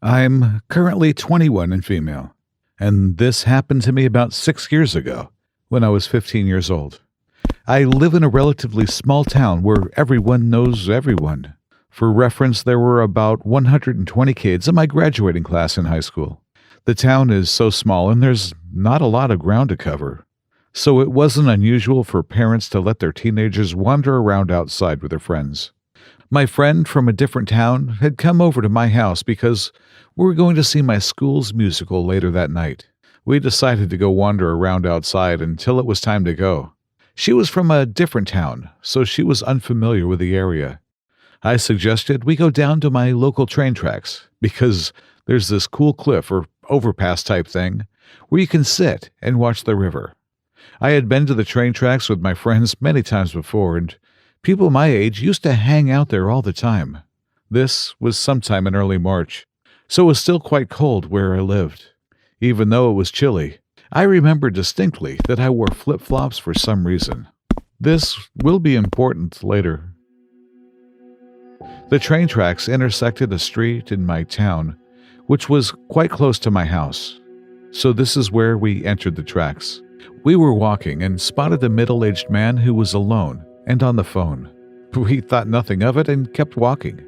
I'm currently 21 and female, and this happened to me about 6 years ago when I was 15 years old. I live in a relatively small town where everyone knows everyone. For reference, there were about 120 kids in my graduating class in high school. The town is so small and there's not a lot of ground to cover, so it wasn't unusual for parents to let their teenagers wander around outside with their friends. My friend from a different town had come over to my house because we were going to see my school's musical later that night. We decided to go wander around outside until it was time to go. She was from a different town, so she was unfamiliar with the area. I suggested we go down to my local train tracks because there's this cool cliff or overpass type thing where you can sit and watch the river. I had been to the train tracks with my friends many times before, and people my age used to hang out there all the time. This was sometime in early March, so it was still quite cold where I lived. Even though it was chilly, I remember distinctly that I wore flip-flops for some reason. This will be important later. The train tracks intersected a street in my town, which was quite close to my house. So this is where we entered the tracks. We were walking and spotted a middle-aged man who was alone and on the phone. We thought nothing of it and kept walking.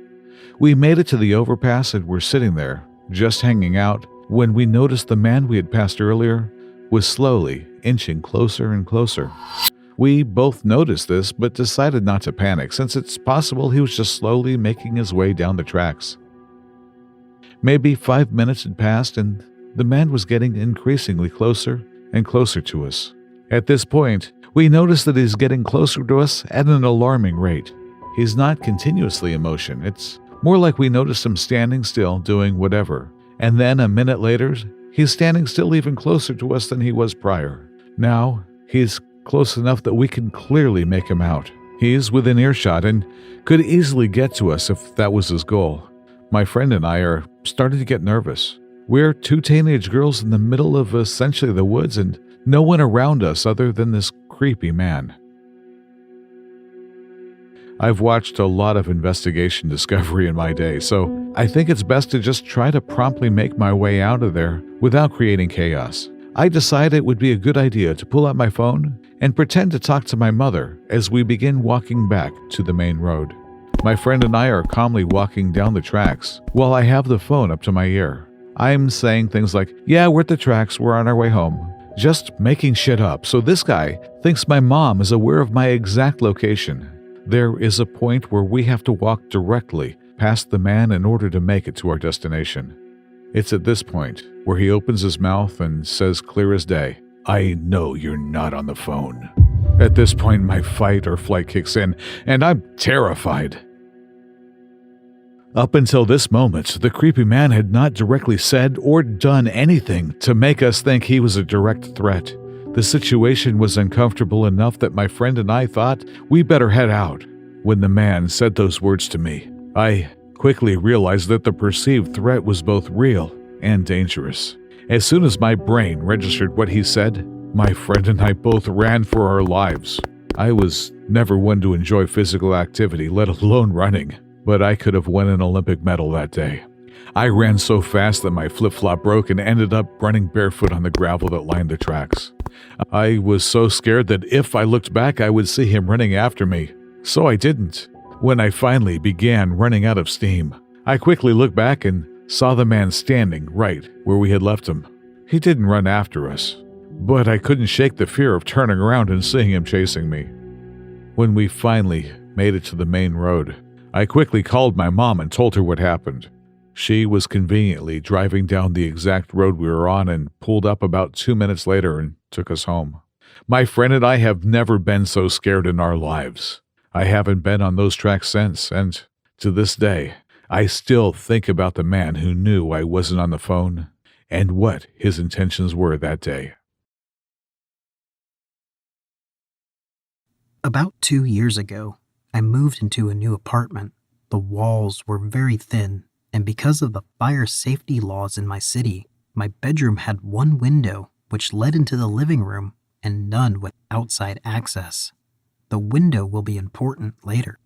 We made it to the overpass and were sitting there, just hanging out, when we noticed the man we had passed earlier was slowly inching closer and closer. We both noticed this but decided not to panic since it's possible he was just slowly making his way down the tracks. Maybe 5 minutes had passed and the man was getting increasingly closer and closer to us. At this point, we noticed that he's getting closer to us at an alarming rate. He's not continuously in motion. It's more like we noticed him standing still doing whatever. And then a minute later, he's standing still even closer to us than he was prior. Now, he's close enough that we can clearly make him out. He's within earshot and could easily get to us if that was his goal. My friend and I are starting to get nervous. We're two teenage girls in the middle of essentially the woods and no one around us other than this creepy man. I've watched a lot of investigation discovery in my day, so I think it's best to just try to promptly make my way out of there without creating chaos. I decided it would be a good idea to pull out my phone and pretend to talk to my mother as we begin walking back to the main road. My friend and I are calmly walking down the tracks while I have the phone up to my ear. I'm saying things like, "Yeah, we're at the tracks, we're on our way home." Just making shit up so this guy thinks my mom is aware of my exact location. There is a point where we have to walk directly past the man in order to make it to our destination. It's at this point where he opens his mouth and says clear as day, "I know you're not on the phone." At this point, my fight or flight kicks in, and I'm terrified. Up until this moment, the creepy man had not directly said or done anything to make us think he was a direct threat. The situation was uncomfortable enough that my friend and I thought we better head out. When the man said those words to me, I quickly realized that the perceived threat was both real and dangerous. As soon as my brain registered what he said, my friend and I both ran for our lives. I was never one to enjoy physical activity, let alone running, but I could have won an Olympic medal that day. I ran so fast that my flip-flop broke and ended up running barefoot on the gravel that lined the tracks. I was so scared that if I looked back, I would see him running after me. So I didn't. When I finally began running out of steam, I quickly looked back and saw the man standing right where we had left him. He didn't run after us, but I couldn't shake the fear of turning around and seeing him chasing me. When we finally made it to the main road, I quickly called my mom and told her what happened. She was conveniently driving down the exact road we were on and pulled up about 2 minutes later and took us home. My friend and I have never been so scared in our lives. I haven't been on those tracks since, and to this day, I still think about the man who knew I wasn't on the phone and what his intentions were that day. About 2 years ago, I moved into a new apartment. The walls were very thin, and because of the fire safety laws in my city, my bedroom had one window which led into the living room and none with outside access. The window will be important later.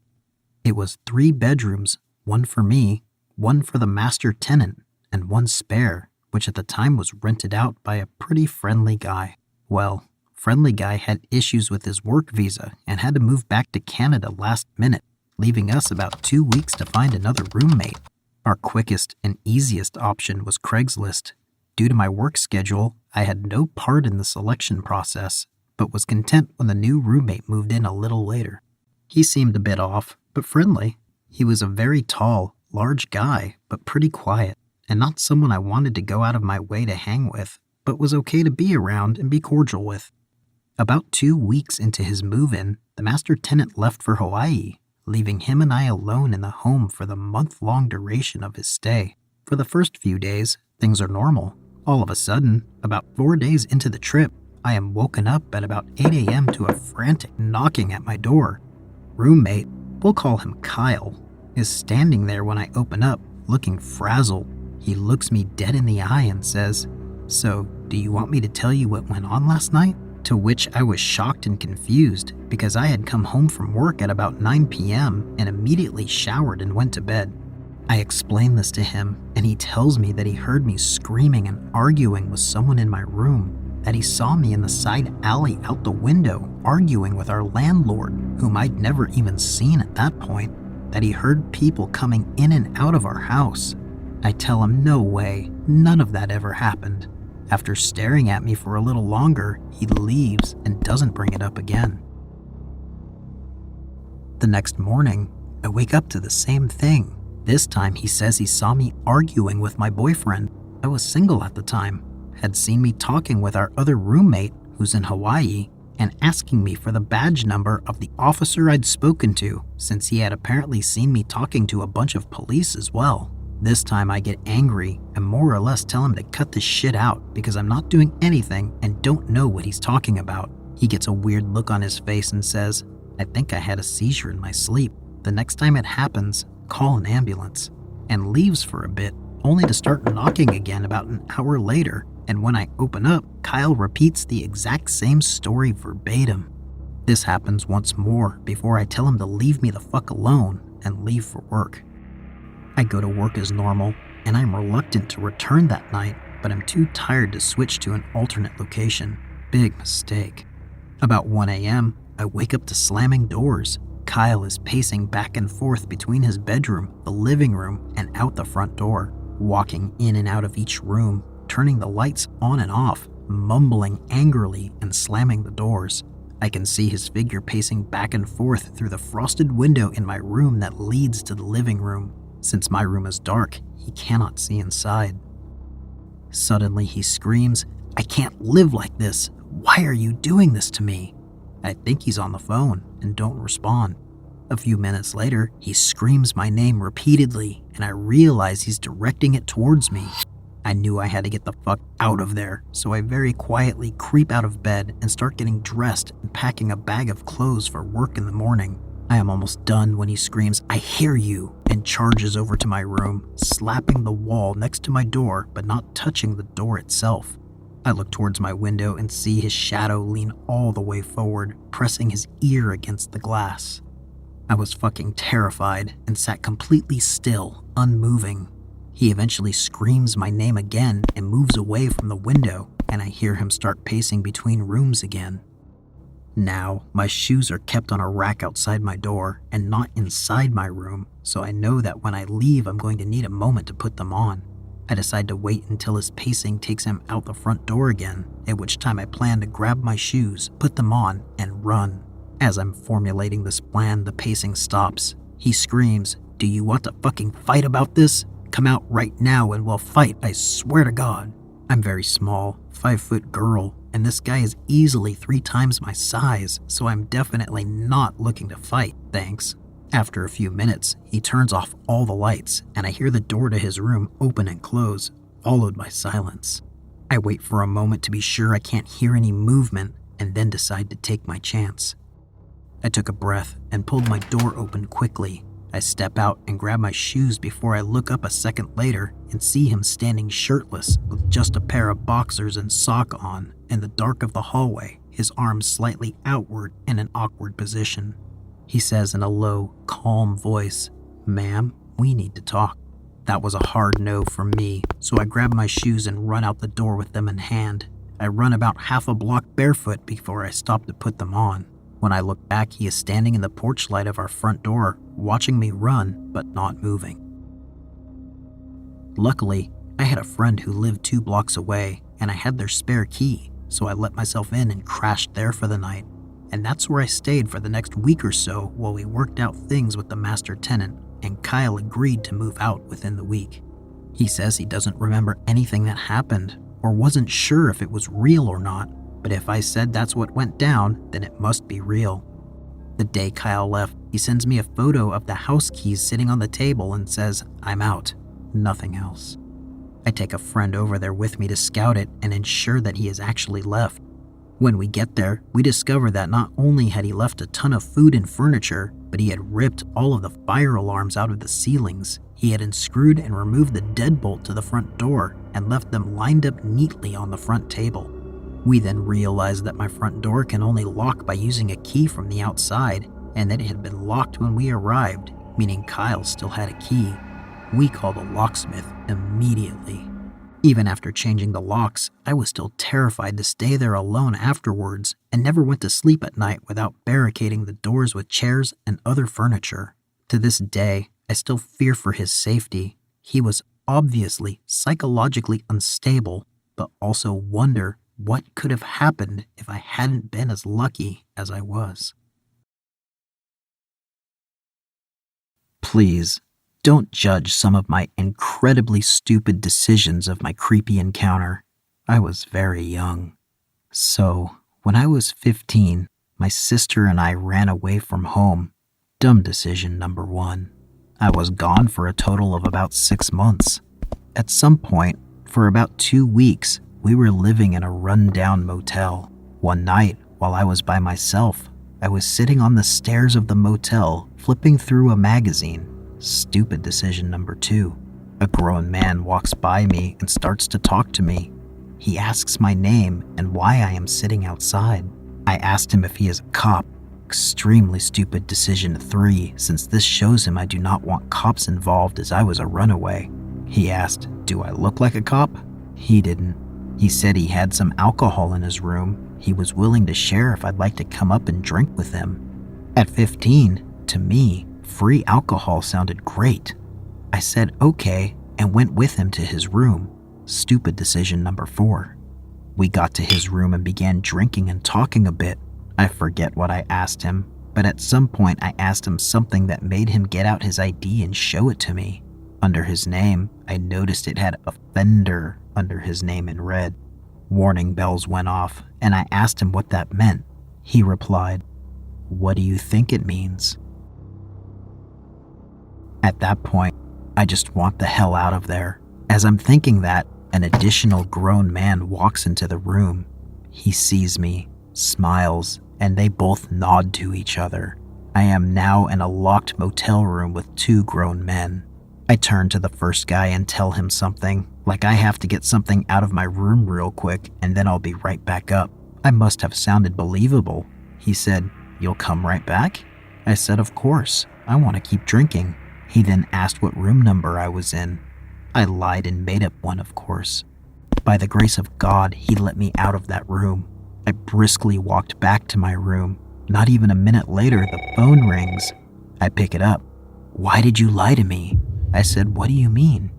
It was 3 bedrooms, one for me, one for the master tenant, and one spare, which at the time was rented out by a pretty friendly guy. Well, friendly guy had issues with his work visa and had to move back to Canada last minute, leaving us about 2 weeks to find another roommate. Our quickest and easiest option was Craigslist. Due to my work schedule, I had no part in the selection process, but was content when the new roommate moved in a little later. He seemed a bit off, but friendly. He was a very tall, large guy, but pretty quiet, and not someone I wanted to go out of my way to hang with, but was okay to be around and be cordial with. About 2 weeks into his move-in, the master tenant left for Hawaii, leaving him and I alone in the home for the month-long duration of his stay. For the first few days, things are normal. All of a sudden, about 4 days into the trip, I am woken up at about 8 a.m. to a frantic knocking at my door. Roommate, we'll call him Kyle, is standing there when I open up, looking frazzled. He looks me dead in the eye and says, "So, do you want me to tell you what went on last night?" To which I was shocked and confused because I had come home from work at about 9 p.m. and immediately showered and went to bed. I explain this to him, and he tells me that he heard me screaming and arguing with someone in my room, that he saw me in the side alley out the window arguing with our landlord, whom I'd never even seen at that point, that he heard people coming in and out of our house. I tell him no way, none of that ever happened. After staring at me for a little longer, he leaves and doesn't bring it up again. The next morning, I wake up to the same thing. This time he says he saw me arguing with my boyfriend. I was single at the time, had seen me talking with our other roommate, who's in Hawaii, and asking me for the badge number of the officer I'd spoken to, since he had apparently seen me talking to a bunch of police as well. This time I get angry and more or less tell him to cut this shit out because I'm not doing anything and don't know what he's talking about. He gets a weird look on his face and says, "I think I had a seizure in my sleep. The next time it happens, call an ambulance," and leaves for a bit, only to start knocking again about an hour later, and when I open up, Kyle repeats the exact same story verbatim. This happens once more before I tell him to leave me the fuck alone and leave for work. I go to work as normal, and I'm reluctant to return that night, but I'm too tired to switch to an alternate location. Big mistake. About 1 a.m., I wake up to slamming doors. Kyle is pacing back and forth between his bedroom, the living room, and out the front door, walking in and out of each room, turning the lights on and off, mumbling angrily and slamming the doors. I can see his figure pacing back and forth through the frosted window in my room that leads to the living room. Since my room is dark, he cannot see inside. Suddenly he screams, "I can't live like this. Why are you doing this to me?" I think he's on the phone and don't respond. A few minutes later, he screams my name repeatedly, and I realize he's directing it towards me. I knew I had to get the fuck out of there, so I very quietly creep out of bed and start getting dressed and packing a bag of clothes for work in the morning. I am almost done when he screams, "I hear you," and charges over to my room, slapping the wall next to my door but not touching the door itself. I look towards my window and see his shadow lean all the way forward, pressing his ear against the glass. I was fucking terrified and sat completely still, unmoving. He eventually screams my name again and moves away from the window, and I hear him start pacing between rooms again. Now, my shoes are kept on a rack outside my door and not inside my room, so I know that when I leave I'm going to need a moment to put them on. I decide to wait until his pacing takes him out the front door again, at which time I plan to grab my shoes, put them on, and run. As I'm formulating this plan, the pacing stops. He screams, "Do you want to fucking fight about this? Come out right now and we'll fight, I swear to God." I'm very small, 5-foot girl, and this guy is easily 3 times my size, so I'm definitely not looking to fight, thanks. After a few minutes, he turns off all the lights, and I hear the door to his room open and close, followed by silence. I wait for a moment to be sure I can't hear any movement, and then decide to take my chance. I took a breath and pulled my door open quickly. I step out and grab my shoes before I look up a second later and see him standing shirtless with just a pair of boxers and sock on in the dark of the hallway, his arms slightly outward in an awkward position. He says in a low, calm voice, "Ma'am, we need to talk." That was a hard no from me, so I grab my shoes and run out the door with them in hand. I run about half a block barefoot before I stop to put them on. When I look back, he is standing in the porch light of our front door, watching me run, but not moving. Luckily, I had a friend who lived 2 blocks away, and I had their spare key, so I let myself in and crashed there for the night. And that's where I stayed for the next week or so while we worked out things with the master tenant, and Kyle agreed to move out within the week. He says he doesn't remember anything that happened, or wasn't sure if it was real or not, but if I said that's what went down, then it must be real. The day Kyle left, he sends me a photo of the house keys sitting on the table and says, "I'm out." Nothing else. I take a friend over there with me to scout it and ensure that he has actually left. When we get there, we discover that not only had he left a ton of food and furniture, but he had ripped all of the fire alarms out of the ceilings. He had unscrewed and removed the deadbolt to the front door and left them lined up neatly on the front table. We then realized that my front door can only lock by using a key from the outside, and that it had been locked when we arrived, meaning Kyle still had a key. We called the locksmith immediately. Even after changing the locks, I was still terrified to stay there alone afterwards and never went to sleep at night without barricading the doors with chairs and other furniture. To this day, I still fear for his safety. He was obviously psychologically unstable, but also wonder what could have happened if I hadn't been as lucky as I was. Please, don't judge some of my incredibly stupid decisions of my creepy encounter. I was very young. So, when I was 15, my sister and I ran away from home. Dumb decision number 1. I was gone for a total of about 6 months. At some point, for about 2 weeks, we were living in a run-down motel. One night, while I was by myself, I was sitting on the stairs of the motel, flipping through a magazine. Stupid decision number 2. A grown man walks by me and starts to talk to me. He asks my name and why I am sitting outside. I asked him if he is a cop. Extremely stupid decision 3, since this shows him I do not want cops involved as I was a runaway. He asked, "Do I look like a cop?" He didn't. He said he had some alcohol in his room. He was willing to share if I'd like to come up and drink with him. At 15, to me, free alcohol sounded great. I said okay and went with him to his room. Stupid decision number 4. We got to his room and began drinking and talking a bit. I forget what I asked him, but at some point I asked him something that made him get out his ID and show it to me. Under his name, I noticed it had offender under his name in red. Warning bells went off, and I asked him what that meant. He replied, "What do you think it means?" At that point, I just want the hell out of there. As I'm thinking that, an additional grown man walks into the room. He sees me, smiles, and they both nod to each other. I am now in a locked motel room with 2 grown men. I turn to the first guy and tell him something, like I have to get something out of my room real quick and then I'll be right back up. I must have sounded believable. He said, "You'll come right back?" I said, "Of course. I want to keep drinking." He then asked what room number I was in. I lied and made up one, of course. By the grace of God, he let me out of that room. I briskly walked back to my room. Not even a minute later, the phone rings. I pick it up. "Why did you lie to me?" I said, "What do you mean?"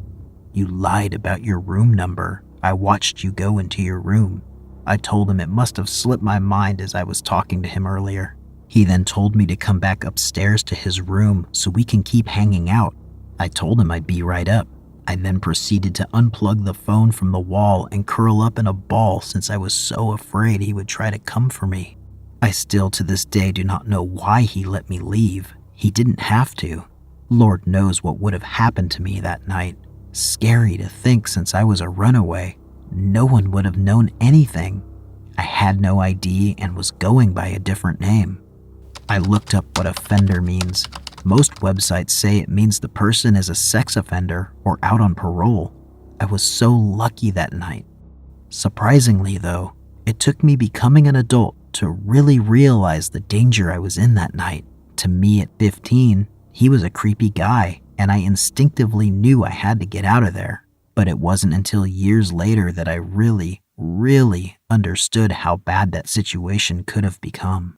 "You lied about your room number. I watched you go into your room." I told him it must have slipped my mind as I was talking to him earlier. He then told me to come back upstairs to his room so we can keep hanging out. I told him I'd be right up. I then proceeded to unplug the phone from the wall and curl up in a ball since I was so afraid he would try to come for me. I still to this day do not know why he let me leave. He didn't have to. Lord knows what would have happened to me that night. Scary to think since I was a runaway. No one would have known anything. I had no ID and was going by a different name. I looked up what offender means. Most websites say it means the person is a sex offender or out on parole. I was so lucky that night. Surprisingly though, it took me becoming an adult to really realize the danger I was in that night. To me at 15, he was a creepy guy, and I instinctively knew I had to get out of there. But it wasn't until years later that I really understood how bad that situation could have become.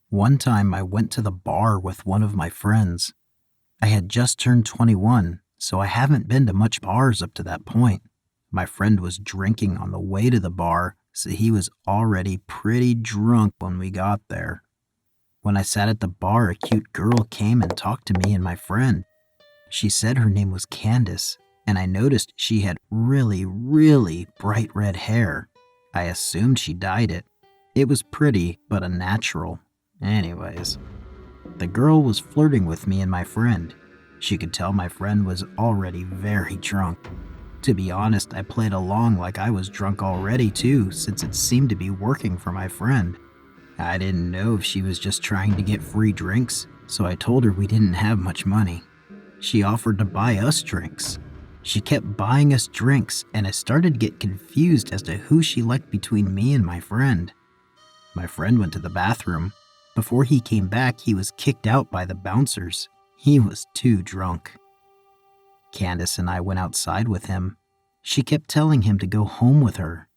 One time I went to the bar with one of my friends. I had just turned 21, so I haven't been to much bars up to that point. My friend was drinking on the way to the bar, so he was already pretty drunk when we got there. When I sat at the bar, a cute girl came and talked to me and my friend. She said her name was Candace, and I noticed she had really bright red hair. I assumed she dyed it. It was pretty, but unnatural. Anyways, the girl was flirting with me and my friend. She could tell my friend was already very drunk. To be honest, I played along like I was drunk already too, since it seemed to be working for my friend. I didn't know if she was just trying to get free drinks, so I told her we didn't have much money. She offered to buy us drinks. She kept buying us drinks, and I started to get confused as to who she liked between me and my friend. My friend went to the bathroom. Before he came back, he was kicked out by the bouncers. He was too drunk. Candace and I went outside with him. She kept telling him to go home with her.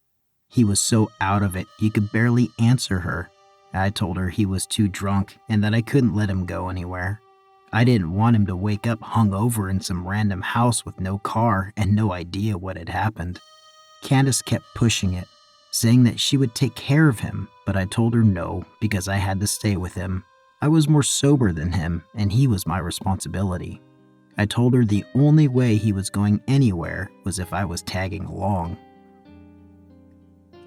He was so out of it, he could barely answer her. I told her he was too drunk and that I couldn't let him go anywhere. I didn't want him to wake up hungover in some random house with no car and no idea what had happened. Candace kept pushing it, saying that she would take care of him, but I told her no because I had to stay with him. I was more sober than him, and he was my responsibility. I told her the only way he was going anywhere was if I was tagging along.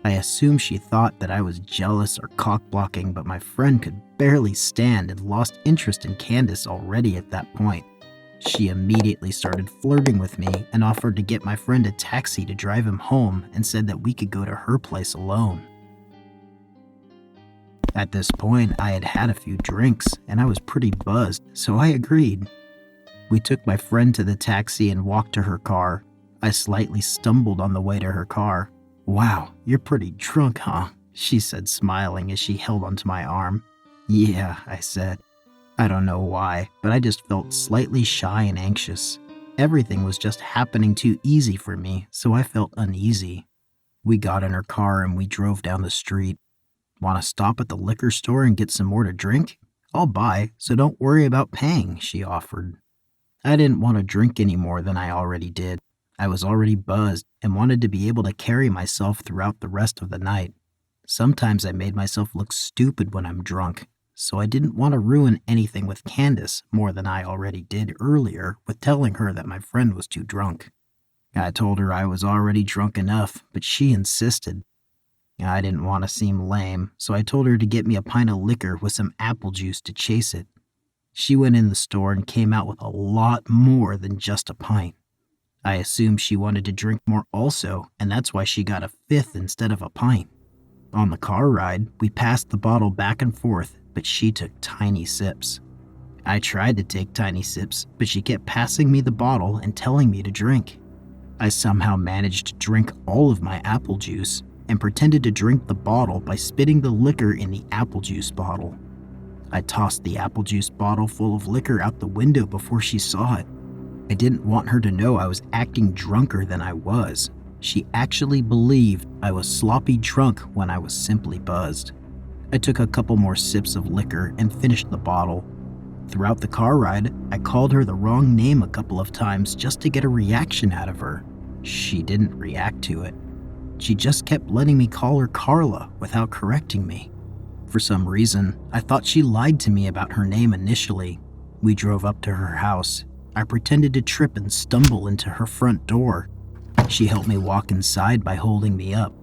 I assumed she thought that I was jealous or cock-blocking, but my friend could barely stand and lost interest in Candace already at that point. She immediately started flirting with me and offered to get my friend a taxi to drive him home and said that we could go to her place alone. At this point, I had had a few drinks and I was pretty buzzed, so I agreed. We took my friend to the taxi and walked to her car. I slightly stumbled on the way to her car. "Wow, you're pretty drunk, huh?" she said, smiling as she held onto my arm. "Yeah," I said. I don't know why, but I just felt slightly shy and anxious. Everything was just happening too easy for me, so I felt uneasy. We got in her car and we drove down the street. "Want to stop at the liquor store and get some more to drink? I'll buy, so don't worry about paying," she offered. I didn't want to drink any more than I already did. I was already buzzed and wanted to be able to carry myself throughout the rest of the night. Sometimes I made myself look stupid when I'm drunk, so I didn't want to ruin anything with Candace more than I already did earlier with telling her that my friend was too drunk. I told her I was already drunk enough, but she insisted. I didn't want to seem lame, so I told her to get me a pint of liquor with some apple juice to chase it. She went in the store and came out with a lot more than just a pint. I assumed she wanted to drink more also, and that's why she got a fifth instead of a pint. On the car ride, we passed the bottle back and forth, but she took tiny sips. I tried to take tiny sips, but she kept passing me the bottle and telling me to drink. I somehow managed to drink all of my apple juice and pretended to drink the bottle by spitting the liquor in the apple juice bottle. I tossed the apple juice bottle full of liquor out the window before she saw it. I didn't want her to know I was acting drunker than I was. She actually believed I was sloppy drunk when I was simply buzzed. I took a couple more sips of liquor and finished the bottle. Throughout the car ride, I called her the wrong name a couple of times just to get a reaction out of her. She didn't react to it. She just kept letting me call her Carla without correcting me. For some reason, I thought she lied to me about her name initially. We drove up to her house. I pretended to trip and stumble into her front door. She helped me walk inside by holding me up.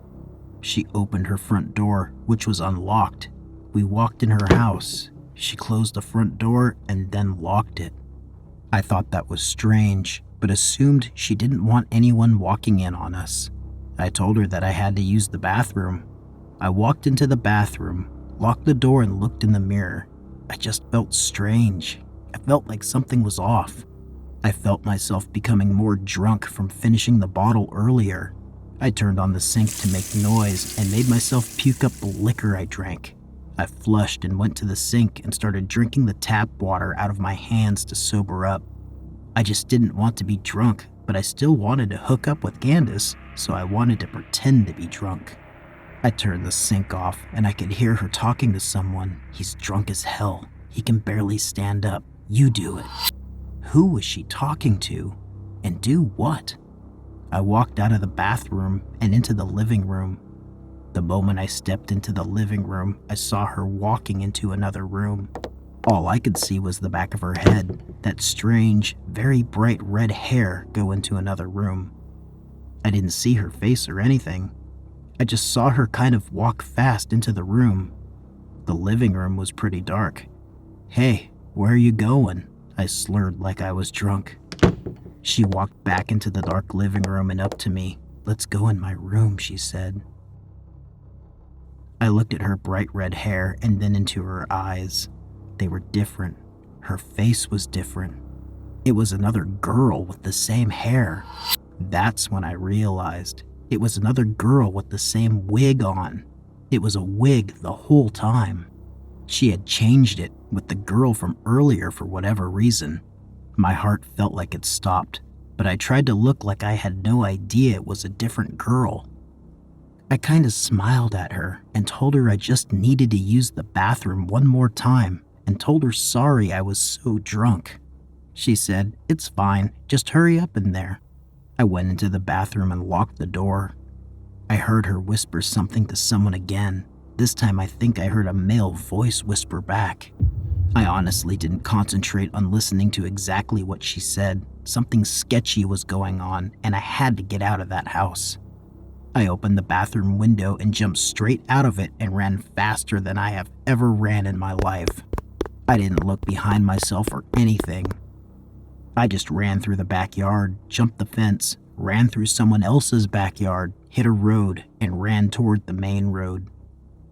She opened her front door, which was unlocked. We walked in her house. She closed the front door and then locked it. I thought that was strange, but assumed she didn't want anyone walking in on us. I told her that I had to use the bathroom. I walked into the bathroom, locked the door, and looked in the mirror. I just felt strange. I felt like something was off. I felt myself becoming more drunk from finishing the bottle earlier. I turned on the sink to make noise and made myself puke up the liquor I drank. I flushed and went to the sink and started drinking the tap water out of my hands to sober up. I just didn't want to be drunk, but I still wanted to hook up with Candace, so I wanted to pretend to be drunk. I turned the sink off and I could hear her talking to someone. He's drunk as hell. He can barely stand up. You do it. Who was she talking to? And do what? I walked out of the bathroom and into the living room. The moment I stepped into the living room, I saw her walking into another room. All I could see was the back of her head, that strange, very bright red hair go into another room. I didn't see her face or anything. I just saw her kind of walk fast into the room. The living room was pretty dark. "Hey, where are you going?" I slurred like I was drunk. She walked back into the dark living room and up to me. "Let's go in my room," she said. I looked at her bright red hair and then into her eyes. They were different. Her face was different. It was another girl with the same hair. That's when I realized it was another girl with the same wig on. It was a wig the whole time. She had changed it with the girl from earlier for whatever reason. My heart felt like it stopped, but I tried to look like I had no idea it was a different girl. I kind of smiled at her and told her I just needed to use the bathroom one more time and told her sorry I was so drunk. She said, "It's fine, just hurry up in there." I went into the bathroom and locked the door. I heard her whisper something to someone again. This time I think I heard a male voice whisper back. I honestly didn't concentrate on listening to exactly what she said. Something sketchy was going on, and I had to get out of that house. I opened the bathroom window and jumped straight out of it and ran faster than I have ever ran in my life. I didn't look behind myself or anything. I just ran through the backyard, jumped the fence, ran through someone else's backyard, hit a road, and ran toward the main road.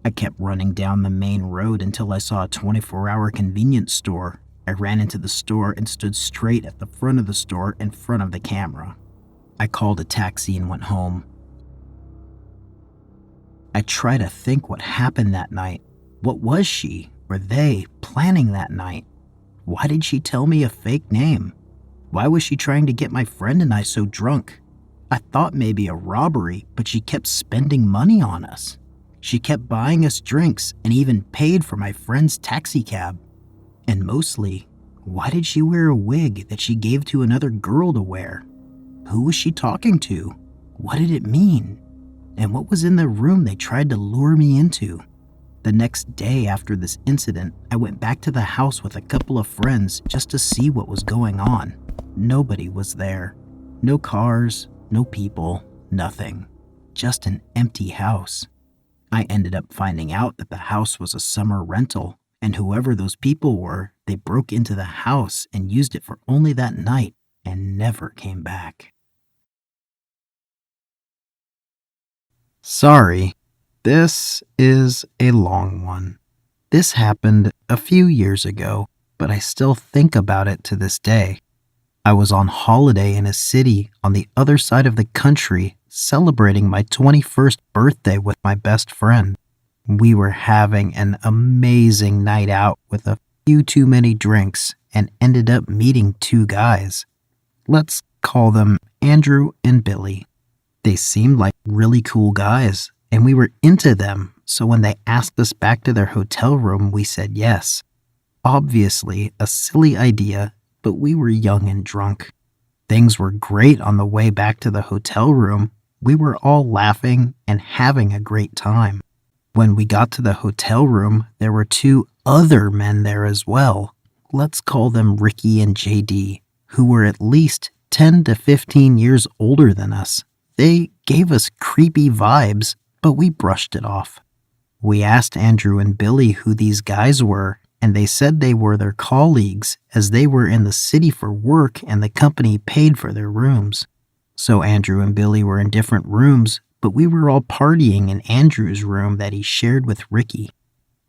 I kept running down the main road until I saw a 24-hour convenience store. I ran into the store and stood straight at the front of the store in front of the camera. I called a taxi and went home. I try to think what happened that night. What was she, or they, planning that night? Why did she tell me a fake name? Why was she trying to get my friend and I so drunk? I thought maybe a robbery, but she kept spending money on us. She kept buying us drinks and even paid for my friend's taxi cab. And mostly, why did she wear a wig that she gave to another girl to wear? Who was she talking to? What did it mean? And what was in the room they tried to lure me into? The next day after this incident, I went back to the house with a couple of friends just to see what was going on. Nobody was there. No cars, no people, nothing. Just an empty house. I ended up finding out that the house was a summer rental, and whoever those people were, they broke into the house and used it for only that night and never came back. Sorry, this is a long one. This happened a few years ago, but I still think about it to this day. I was on holiday in a city on the other side of the country celebrating my 21st birthday with my best friend. We were having an amazing night out with a few too many drinks and ended up meeting two guys. Let's call them Andrew and Billy. They seemed like really cool guys, and we were into them, so when they asked us back to their hotel room, we said yes. Obviously, a silly idea, but we were young and drunk. Things were great on the way back to the hotel room. We were all laughing and having a great time. When we got to the hotel room, there were two other men there as well. Let's call them Ricky and JD, who were at least 10 to 15 years older than us. They gave us creepy vibes, but we brushed it off. We asked Andrew and Billy who these guys were, and they said they were their colleagues as they were in the city for work and the company paid for their rooms. So Andrew and Billy were in different rooms, but we were all partying in Andrew's room that he shared with Ricky.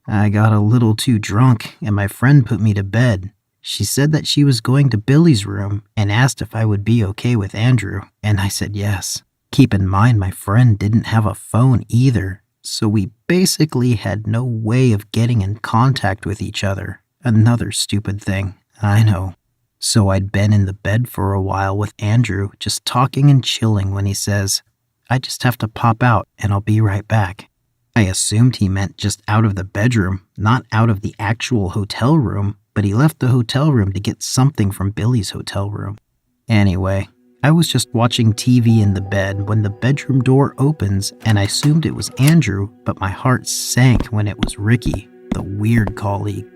I got a little too drunk and my friend put me to bed. She said that she was going to Billy's room and asked if I would be okay with Andrew, and I said yes. Keep in mind my friend didn't have a phone either, So we basically had no way of getting in contact with each other. Another stupid thing, I know. So I'd been in the bed for a while with Andrew, just talking and chilling when he says, "I just have to pop out and I'll be right back." I assumed he meant just out of the bedroom, not out of the actual hotel room, but he left the hotel room to get something from Billy's hotel room. Anyway, I was just watching TV in the bed when the bedroom door opens, and I assumed it was Andrew, but my heart sank when it was Ricky, the weird colleague.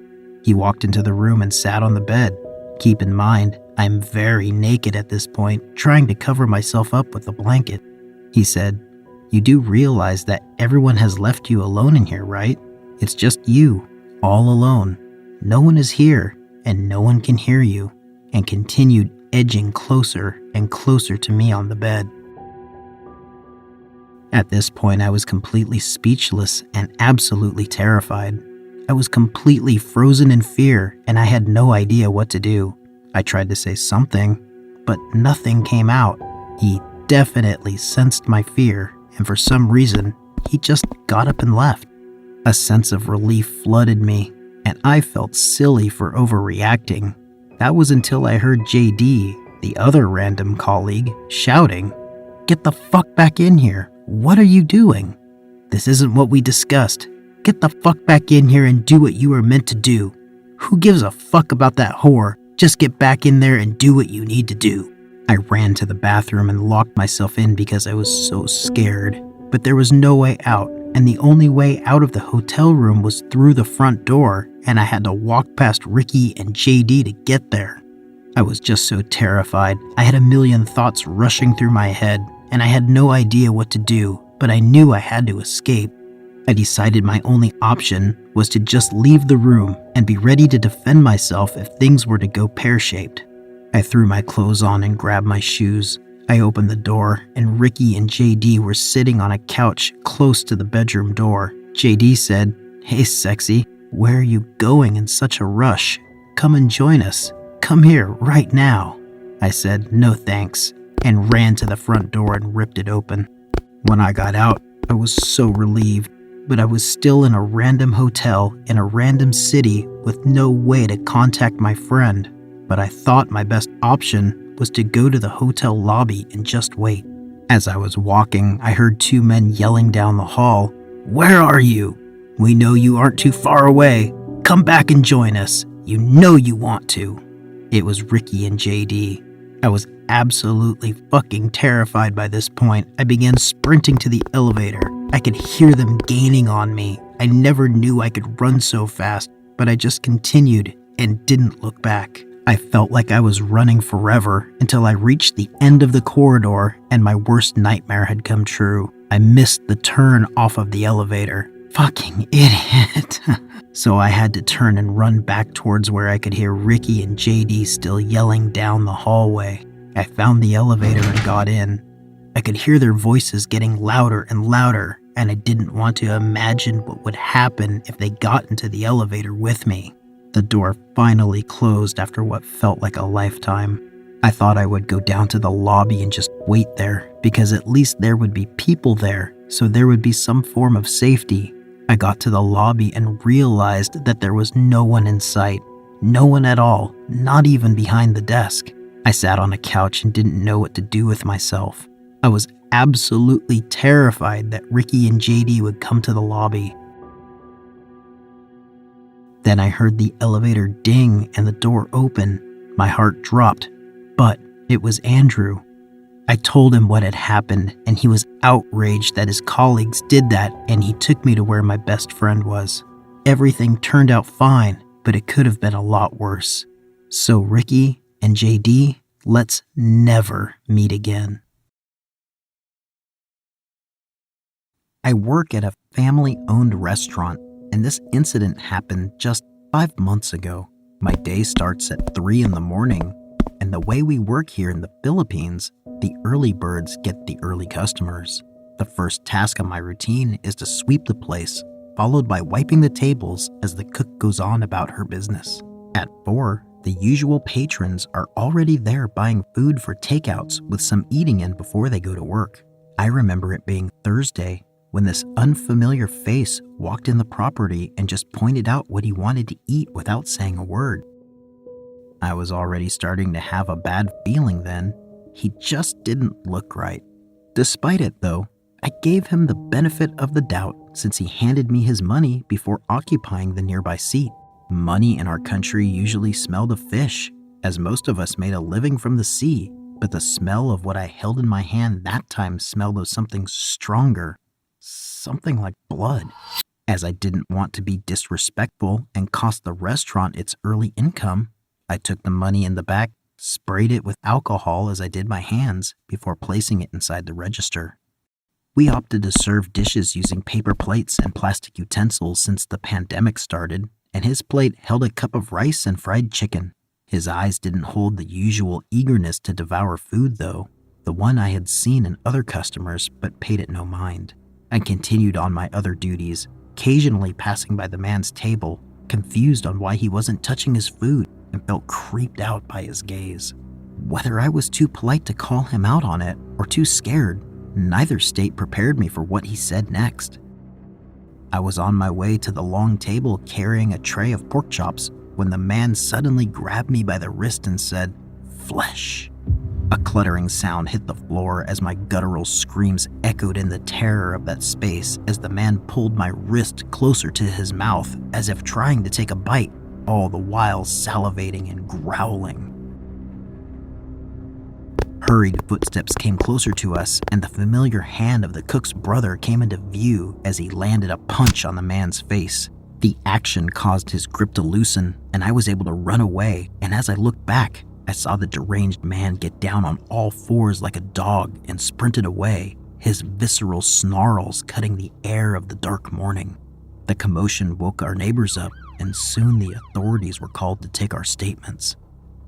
He walked into the room and sat on the bed. Keep in mind, I'm very naked at this point, trying to cover myself up with a blanket. He said, "You do realize that everyone has left you alone in here, right? It's just you, all alone. No one is here, and no one can hear you," and continued edging closer and closer to me on the bed. At this point, I was completely speechless and absolutely terrified. I was completely frozen in fear, and I had no idea what to do. I tried to say something, but nothing came out. He definitely sensed my fear, and for some reason, he just got up and left. A sense of relief flooded me, and I felt silly for overreacting. That was until I heard JD, the other random colleague, shouting, "Get the fuck back in here! What are you doing? This isn't what we discussed. Get the fuck back in here and do what you were meant to do. Who gives a fuck about that whore? Just get back in there and do what you need to do." I ran to the bathroom and locked myself in because I was so scared. But there was no way out, and the only way out of the hotel room was through the front door, and I had to walk past Ricky and JD to get there. I was just so terrified. I had a million thoughts rushing through my head, and I had no idea what to do, but I knew I had to escape. I decided my only option was to just leave the room and be ready to defend myself if things were to go pear-shaped. I threw my clothes on and grabbed my shoes. I opened the door, and Ricky and JD were sitting on a couch close to the bedroom door. JD said, "Hey, sexy, where are you going in such a rush? Come and join us. Come here right now." I said, "No thanks," and ran to the front door and ripped it open. When I got out, I was so relieved, but I was still in a random hotel in a random city with no way to contact my friend. But I thought my best option was to go to the hotel lobby and just wait. As I was walking, I heard two men yelling down the hall, "Where are you? We know you aren't too far away. Come back and join us. You know you want to." It was Ricky and JD. I was absolutely fucking terrified by this point. I began sprinting to the elevator. I could hear them gaining on me. I never knew I could run so fast, but I just continued and didn't look back. I felt like I was running forever until I reached the end of the corridor and my worst nightmare had come true. I missed the turn off of the elevator. Fucking idiot. So I had to turn and run back towards where I could hear Ricky and JD still yelling down the hallway. I found the elevator and got in. I could hear their voices getting louder and louder, and I didn't want to imagine what would happen if they got into the elevator with me. The door finally closed after what felt like a lifetime. I thought I would go down to the lobby and just wait there, because at least there would be people there, so there would be some form of safety. I got to the lobby and realized that there was no one in sight. No one at all, not even behind the desk. I sat on a couch and didn't know what to do with myself. I was absolutely terrified that Ricky and JD would come to the lobby. Then I heard the elevator ding and the door open. My heart dropped, but it was Andrew. I told him what had happened, and he was outraged that his colleagues did that, and he took me to where my best friend was. Everything turned out fine, but it could have been a lot worse. So Ricky and JD, let's never meet again. I work at a family-owned restaurant, and this incident happened just 5 months ago. My day starts at 3 in the morning, and the way we work here in the Philippines, the early birds get the early customers. The first task on my routine is to sweep the place, followed by wiping the tables as the cook goes on about her business. At 4, the usual patrons are already there buying food for takeouts with some eating in before they go to work. I remember it being Thursday, when this unfamiliar face walked in the property and just pointed out what he wanted to eat without saying a word. I was already starting to have a bad feeling then. He just didn't look right. Despite it, though, I gave him the benefit of the doubt since he handed me his money before occupying the nearby seat. Money in our country usually smelled of fish, as most of us made a living from the sea, but the smell of what I held in my hand that time smelled of something stronger, something like blood. As I didn't want to be disrespectful and cost the restaurant its early income, I took the money in the back, sprayed it with alcohol as I did my hands before placing it inside the register. We opted to serve dishes using paper plates and plastic utensils since the pandemic started, and his plate held a cup of rice and fried chicken. His eyes didn't hold the usual eagerness to devour food, though, the one I had seen in other customers but paid it no mind. I continued on my other duties, occasionally passing by the man's table, confused on why he wasn't touching his food, and felt creeped out by his gaze. Whether I was too polite to call him out on it or too scared, neither state prepared me for what he said next. I was on my way to the long table carrying a tray of pork chops when the man suddenly grabbed me by the wrist and said, "Flesh." A cluttering sound hit the floor as my guttural screams echoed in the terror of that space as the man pulled my wrist closer to his mouth as if trying to take a bite, all the while salivating and growling. Hurried footsteps came closer to us, and the familiar hand of the cook's brother came into view as he landed a punch on the man's face. The action caused his grip to loosen, and I was able to run away, and as I looked back, I saw the deranged man get down on all fours like a dog and sprinted away, his visceral snarls cutting the air of the dark morning. The commotion woke our neighbors up, and soon the authorities were called to take our statements.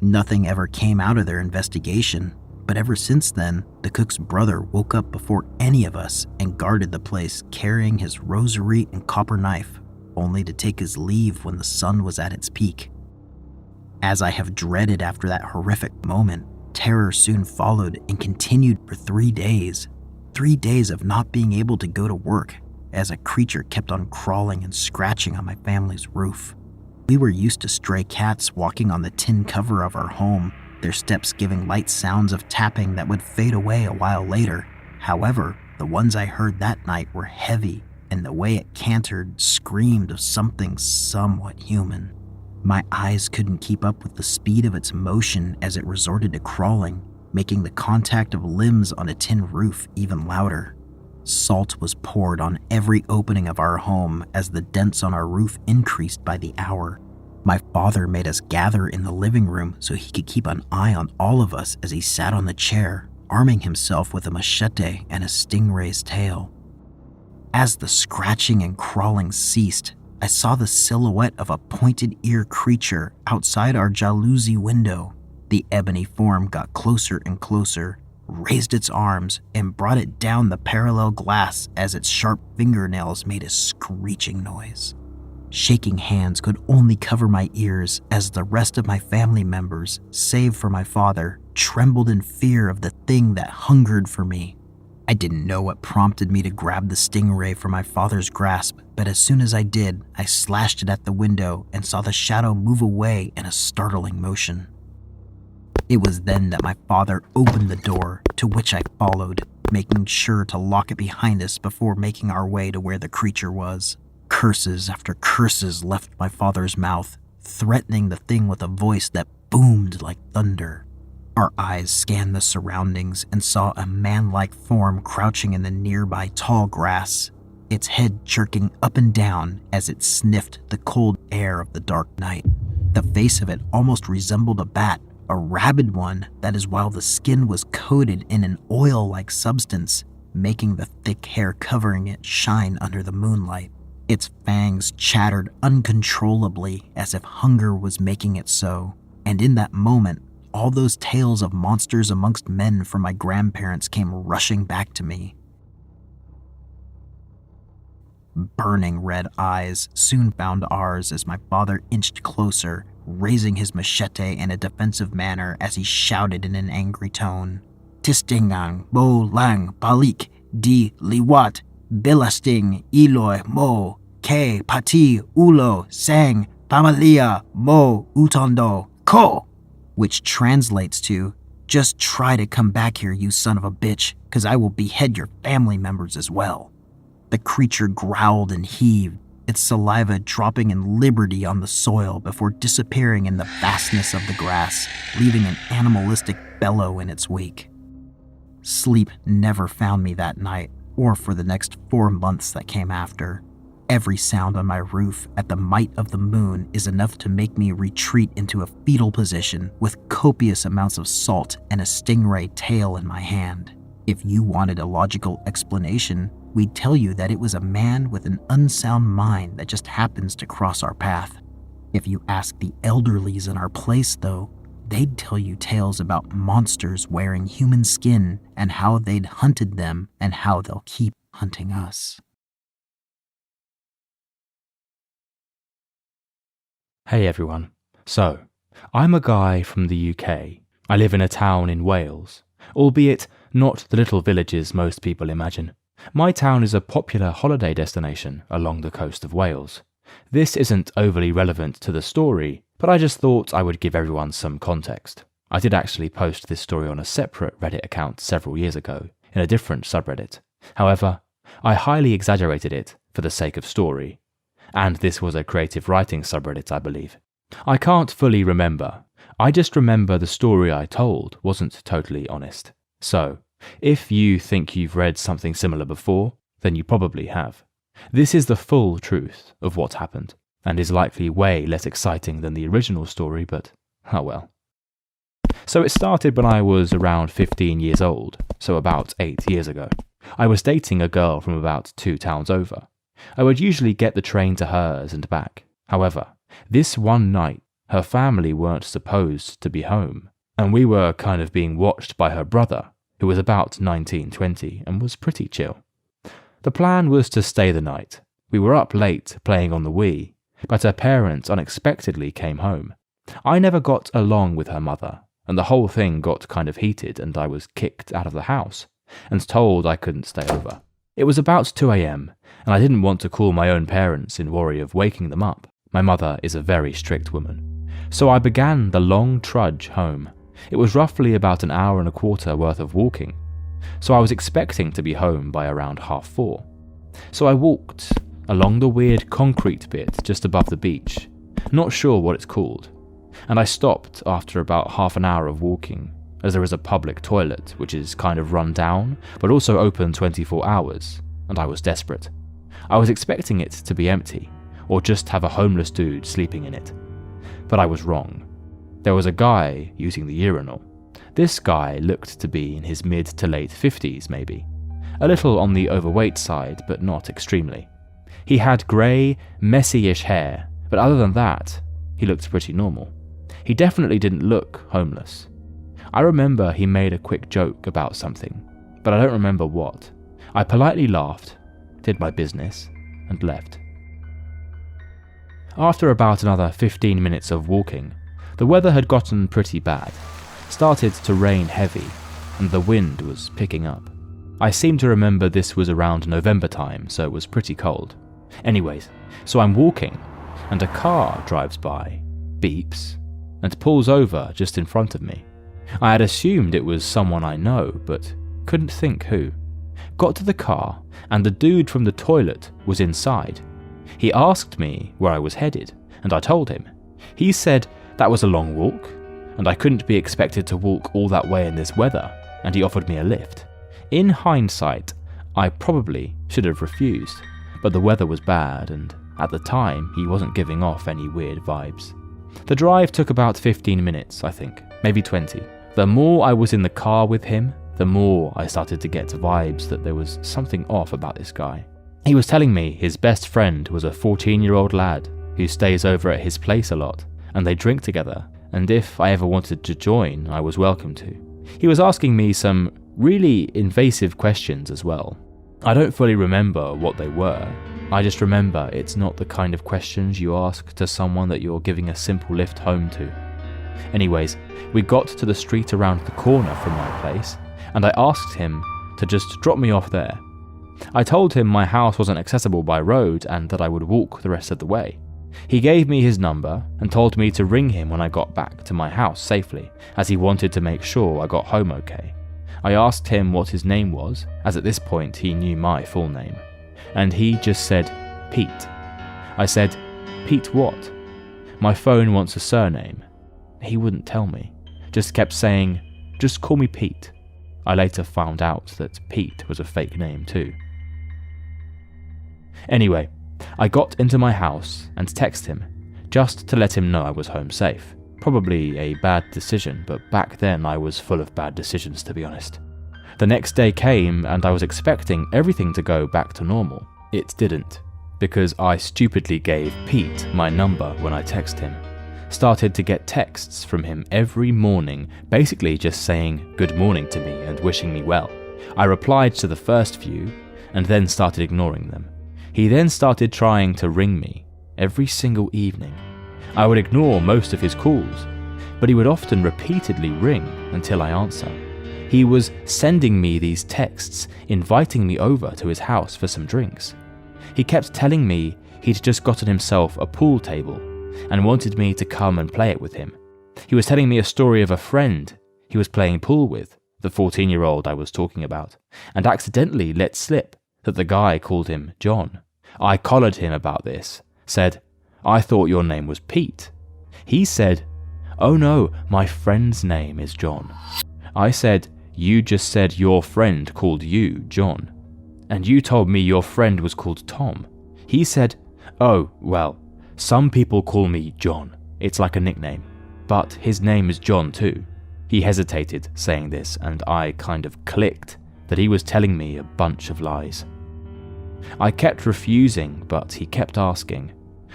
Nothing ever came out of their investigation, but ever since then, the cook's brother woke up before any of us and guarded the place carrying his rosary and copper knife, only to take his leave when the sun was at its peak. As I have dreaded after that horrific moment, terror soon followed and continued for 3 days. 3 days of not being able to go to work, as a creature kept on crawling and scratching on my family's roof. We were used to stray cats walking on the tin cover of our home, their steps giving light sounds of tapping that would fade away a while later. However, the ones I heard that night were heavy, and the way it cantered screamed of something somewhat human. My eyes couldn't keep up with the speed of its motion as it resorted to crawling, making the contact of limbs on a tin roof even louder. Salt was poured on every opening of our home as the dents on our roof increased by the hour. My father made us gather in the living room so he could keep an eye on all of us as he sat on the chair, arming himself with a machete and a stingray's tail. As the scratching and crawling ceased, I saw the silhouette of a pointed-ear creature outside our jalousie window. The ebony form got closer and closer, raised its arms, and brought it down the parallel glass as its sharp fingernails made a screeching noise. Shaking hands could only cover my ears as the rest of my family members, save for my father, trembled in fear of the thing that hungered for me. I didn't know what prompted me to grab the stingray from my father's grasp, but as soon as I did, I slashed it at the window and saw the shadow move away in a startling motion. It was then that my father opened the door, to which I followed, making sure to lock it behind us before making our way to where the creature was. Curses after curses left my father's mouth, threatening the thing with a voice that boomed like thunder. Our eyes scanned the surroundings and saw a man-like form crouching in the nearby tall grass, its head jerking up and down as it sniffed the cold air of the dark night. The face of it almost resembled a bat, a rabid one, that is, while the skin was coated in an oil-like substance, making the thick hair covering it shine under the moonlight. Its fangs chattered uncontrollably as if hunger was making it so, and in that moment, all those tales of monsters amongst men from my grandparents came rushing back to me. Burning red eyes soon found ours as my father inched closer, raising his machete in a defensive manner as he shouted in an angry tone, "Tistingang bo lang balik di liwat Bilasting Eloi Mo Ke Pati Ulo Sang Pamalia Mo Utondo Ko, which translates to, just try to come back here, you son of a bitch, because I will behead your family members as well. The creature growled and heaved, its saliva dropping in liberty on the soil before disappearing in the vastness of the grass, leaving an animalistic bellow in its wake. Sleep never found me that night, or for the next 4 months that came after. Every sound on my roof at the might of the moon is enough to make me retreat into a fetal position with copious amounts of salt and a stingray tail in my hand. If you wanted a logical explanation, we'd tell you that it was a man with an unsound mind that just happens to cross our path. If you ask the elderlies in our place, though, they'd tell you tales about monsters wearing human skin and how they'd hunted them and how they'll keep hunting us. Hey everyone. So, I'm a guy from the UK. I live in a town in Wales, albeit not the little villages most people imagine. My town is a popular holiday destination along the coast of Wales. This isn't overly relevant to the story, but I just thought I would give everyone some context. I did actually post this story on a separate Reddit account several years ago, in a different subreddit. However, I highly exaggerated it for the sake of story. And this was a creative writing subreddit, I believe. I can't fully remember. I just remember the story I told wasn't totally honest. So, if you think you've read something similar before, then you probably have. This is the full truth of what happened, and is likely way less exciting than the original story, but oh well. So it started when I was around 15 years old, so about 8 years ago. I was dating a girl from about 2 towns over. I would usually get the train to hers and back. However, this one night, her family weren't supposed to be home, and we were kind of being watched by her brother, who was about 19-20 and was pretty chill. The plan was to stay the night. We were up late playing on the Wii, but her parents unexpectedly came home. I never got along with her mother, and the whole thing got kind of heated and I was kicked out of the house and told I couldn't stay over. It was about 2 a.m, and I didn't want to call my own parents in worry of waking them up. My mother is a very strict woman. So I began the long trudge home. It was roughly about an hour and a quarter worth of walking, so I was expecting to be home by around 4:30. So I walked along the weird concrete bit just above the beach, not sure what it's called, and I stopped after about half an hour of walking, as there is a public toilet which is kind of run down, but also open 24 hours, and I was desperate. I was expecting it to be empty, or just have a homeless dude sleeping in it. But I was wrong. There was a guy using the urinal. This guy looked to be in his mid to late 50s maybe. A little on the overweight side, but not extremely. He had grey, messy-ish hair, but other than that, he looked pretty normal. He definitely didn't look homeless. I remember he made a quick joke about something, but I don't remember what. I politely laughed, did my business, and left. After about another 15 minutes of walking, the weather had gotten pretty bad, started to rain heavy, and the wind was picking up. I seem to remember this was around November time, so it was pretty cold. Anyways, so I'm walking, and a car drives by, beeps, and pulls over just in front of me. I had assumed it was someone I know, but couldn't think who. Got to the car, and the dude from the toilet was inside. He asked me where I was headed, and I told him. He said that was a long walk, and I couldn't be expected to walk all that way in this weather, and he offered me a lift. In hindsight, I probably should have refused, but the weather was bad, and at the time he wasn't giving off any weird vibes. The drive took about 15 minutes, I think, maybe 20. The more I was in the car with him, the more I started to get vibes that there was something off about this guy. He was telling me his best friend was a 14-year-old lad who stays over at his place a lot, and they drink together, and if I ever wanted to join, I was welcome to. He was asking me some really invasive questions as well. I don't fully remember what they were. I just remember it's not the kind of questions you ask to someone that you're giving a simple lift home to. Anyways, we got to the street around the corner from my place, and I asked him to just drop me off there. I told him my house wasn't accessible by road and that I would walk the rest of the way. He gave me his number and told me to ring him when I got back to my house safely, as he wanted to make sure I got home okay. I asked him what his name was, as at this point he knew my full name, and he just said, Pete. I said, Pete what? My phone wants a surname. He wouldn't tell me, just kept saying, just call me Pete. I later found out that Pete was a fake name too. Anyway, I got into my house and texted him, just to let him know I was home safe. Probably a bad decision, but back then I was full of bad decisions, to be honest. The next day came and I was expecting everything to go back to normal. It didn't, because I stupidly gave Pete my number when I texted him. Started to get texts from him every morning, basically just saying good morning to me and wishing me well. I replied to the first few, and then started ignoring them. He then started trying to ring me every single evening. I would ignore most of his calls, but he would often repeatedly ring until I answer. He was sending me these texts, inviting me over to his house for some drinks. He kept telling me he'd just gotten himself a pool table and wanted me to come and play it with him. He was telling me a story of a friend he was playing pool with, the 14-year-old I was talking about, and accidentally let slip that the guy called him John. I collared him about this, said, I thought your name was Pete. He said, oh no, my friend's name is John. I said, you just said your friend called you John, and you told me your friend was called Tom. He said, oh, well, some people call me John. It's like a nickname, but his name is John too. He hesitated saying this, and I kind of clicked that he was telling me a bunch of lies. I kept refusing, but he kept asking.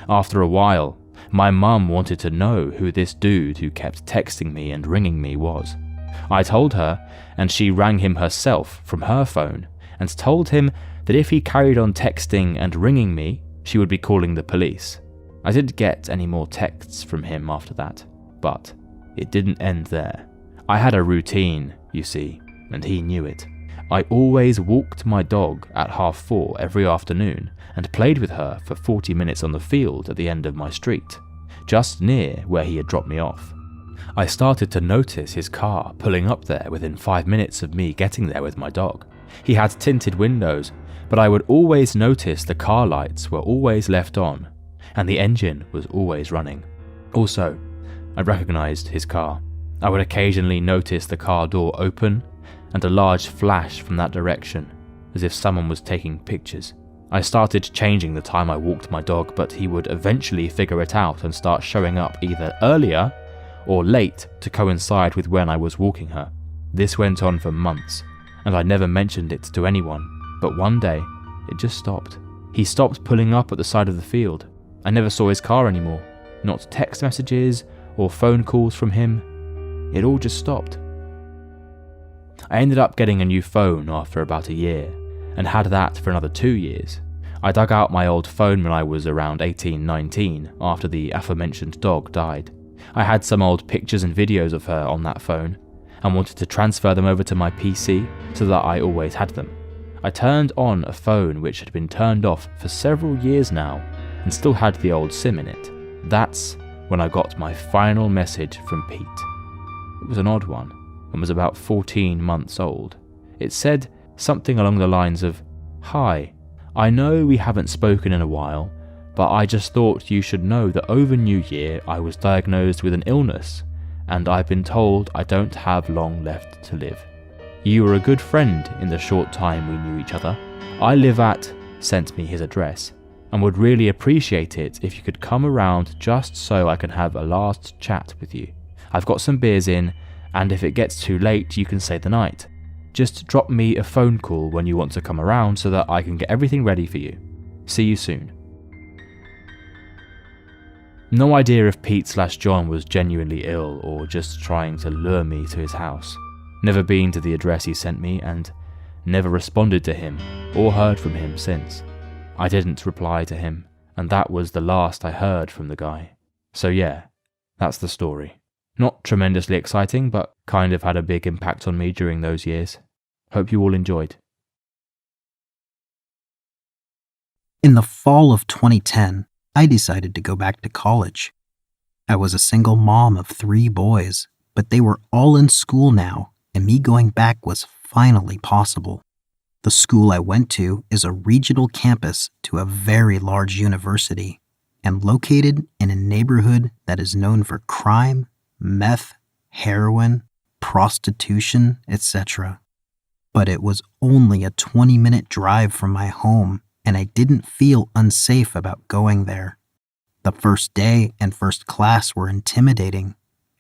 After a while, my mum wanted to know who this dude who kept texting me and ringing me was. I told her, and she rang him herself from her phone and told him that if he carried on texting and ringing me, she would be calling the police. I didn't get any more texts from him after that, but it didn't end there. I had a routine, you see, and he knew it. I always walked my dog at 4:30 every afternoon and played with her for 40 minutes on the field at the end of my street, just near where he had dropped me off. I started to notice his car pulling up there within 5 minutes of me getting there with my dog. He had tinted windows, but I would always notice the car lights were always left on, and the engine was always running. Also, I recognized his car. I would occasionally notice the car door open and a large flash from that direction, as if someone was taking pictures. I started changing the time I walked my dog, but he would eventually figure it out and start showing up either earlier or late to coincide with when I was walking her. This went on for months, and I never mentioned it to anyone, but one day, it just stopped. He stopped pulling up at the side of the field. I never saw his car anymore, not text messages or phone calls from him. It all just stopped. I ended up getting a new phone after about a year, and had that for another 2 years. I dug out my old phone when I was around 18-19 after the aforementioned dog died. I had some old pictures and videos of her on that phone, and wanted to transfer them over to my PC so that I always had them. I turned on a phone which had been turned off for several years now, and still had the old SIM in it. That's when I got my final message from Pete. It was an odd one, and was about 14 months old. It said something along the lines of, "Hi, I know we haven't spoken in a while, but I just thought you should know that over New Year I was diagnosed with an illness, and I've been told I don't have long left to live. You were a good friend in the short time we knew each other. I live at," sent me his address, "and would really appreciate it if you could come around just so I can have a last chat with you. I've got some beers in, and if it gets too late you can stay the night. Just drop me a phone call when you want to come around so that I can get everything ready for you. See you soon." No idea if Pete/John was genuinely ill or just trying to lure me to his house. Never been to the address he sent me, and never responded to him or heard from him since. I didn't reply to him, and that was the last I heard from the guy. So yeah, that's the story. Not tremendously exciting, but kind of had a big impact on me during those years. Hope you all enjoyed. In the fall of 2010, I decided to go back to college. I was a single mom of 3 boys, but they were all in school now, and me going back was finally possible. The school I went to is a regional campus to a very large university, and located in a neighborhood that is known for crime, meth, heroin, prostitution, etc. But it was only a 20-minute drive from my home, and I didn't feel unsafe about going there. The first day and first class were intimidating.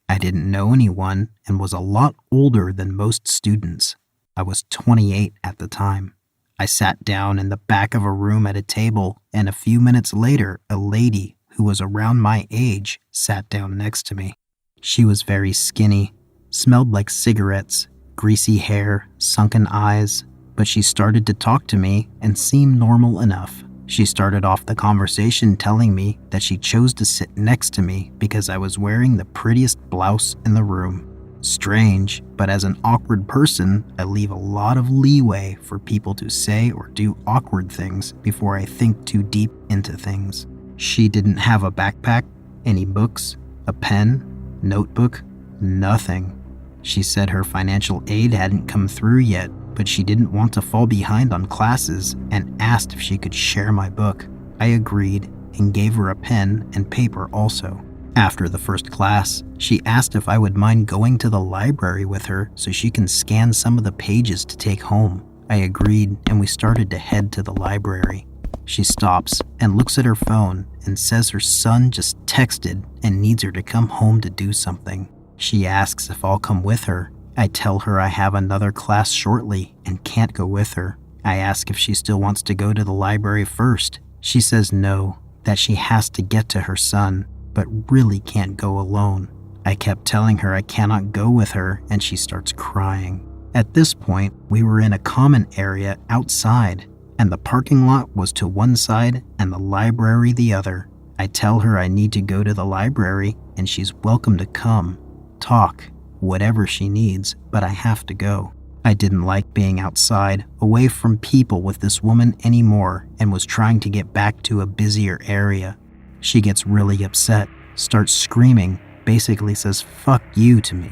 I didn't know anyone and was a lot older than most students. I was 28 at the time. I sat down in the back of a room at a table, and a few minutes later, a lady who was around my age sat down next to me. She was very skinny, smelled like cigarettes, greasy hair, sunken eyes, but she started to talk to me and seemed normal enough. She started off the conversation telling me that she chose to sit next to me because I was wearing the prettiest blouse in the room. Strange, but as an awkward person, I leave a lot of leeway for people to say or do awkward things before I think too deep into things. She didn't have a backpack, any books, a pen, notebook, nothing. She said her financial aid hadn't come through yet, but she didn't want to fall behind on classes and asked if she could share my book. I agreed and gave her a pen and paper also. After the first class, she asked if I would mind going to the library with her so she can scan some of the pages to take home. I agreed, and we started to head to the library. She stops and looks at her phone and says her son just texted and needs her to come home to do something. She asks if I'll come with her. I tell her I have another class shortly and can't go with her. I ask if she still wants to go to the library first. She says no, that she has to get to her son, but really can't go alone. I kept telling her I cannot go with her, and she starts crying. At this point, we were in a common area outside, and the parking lot was to one side and the library the other. I tell her I need to go to the library, and she's welcome to come, talk, whatever she needs, but I have to go. I didn't like being outside, away from people with this woman anymore, and was trying to get back to a busier area. She gets really upset, starts screaming, basically says "fuck you" to me.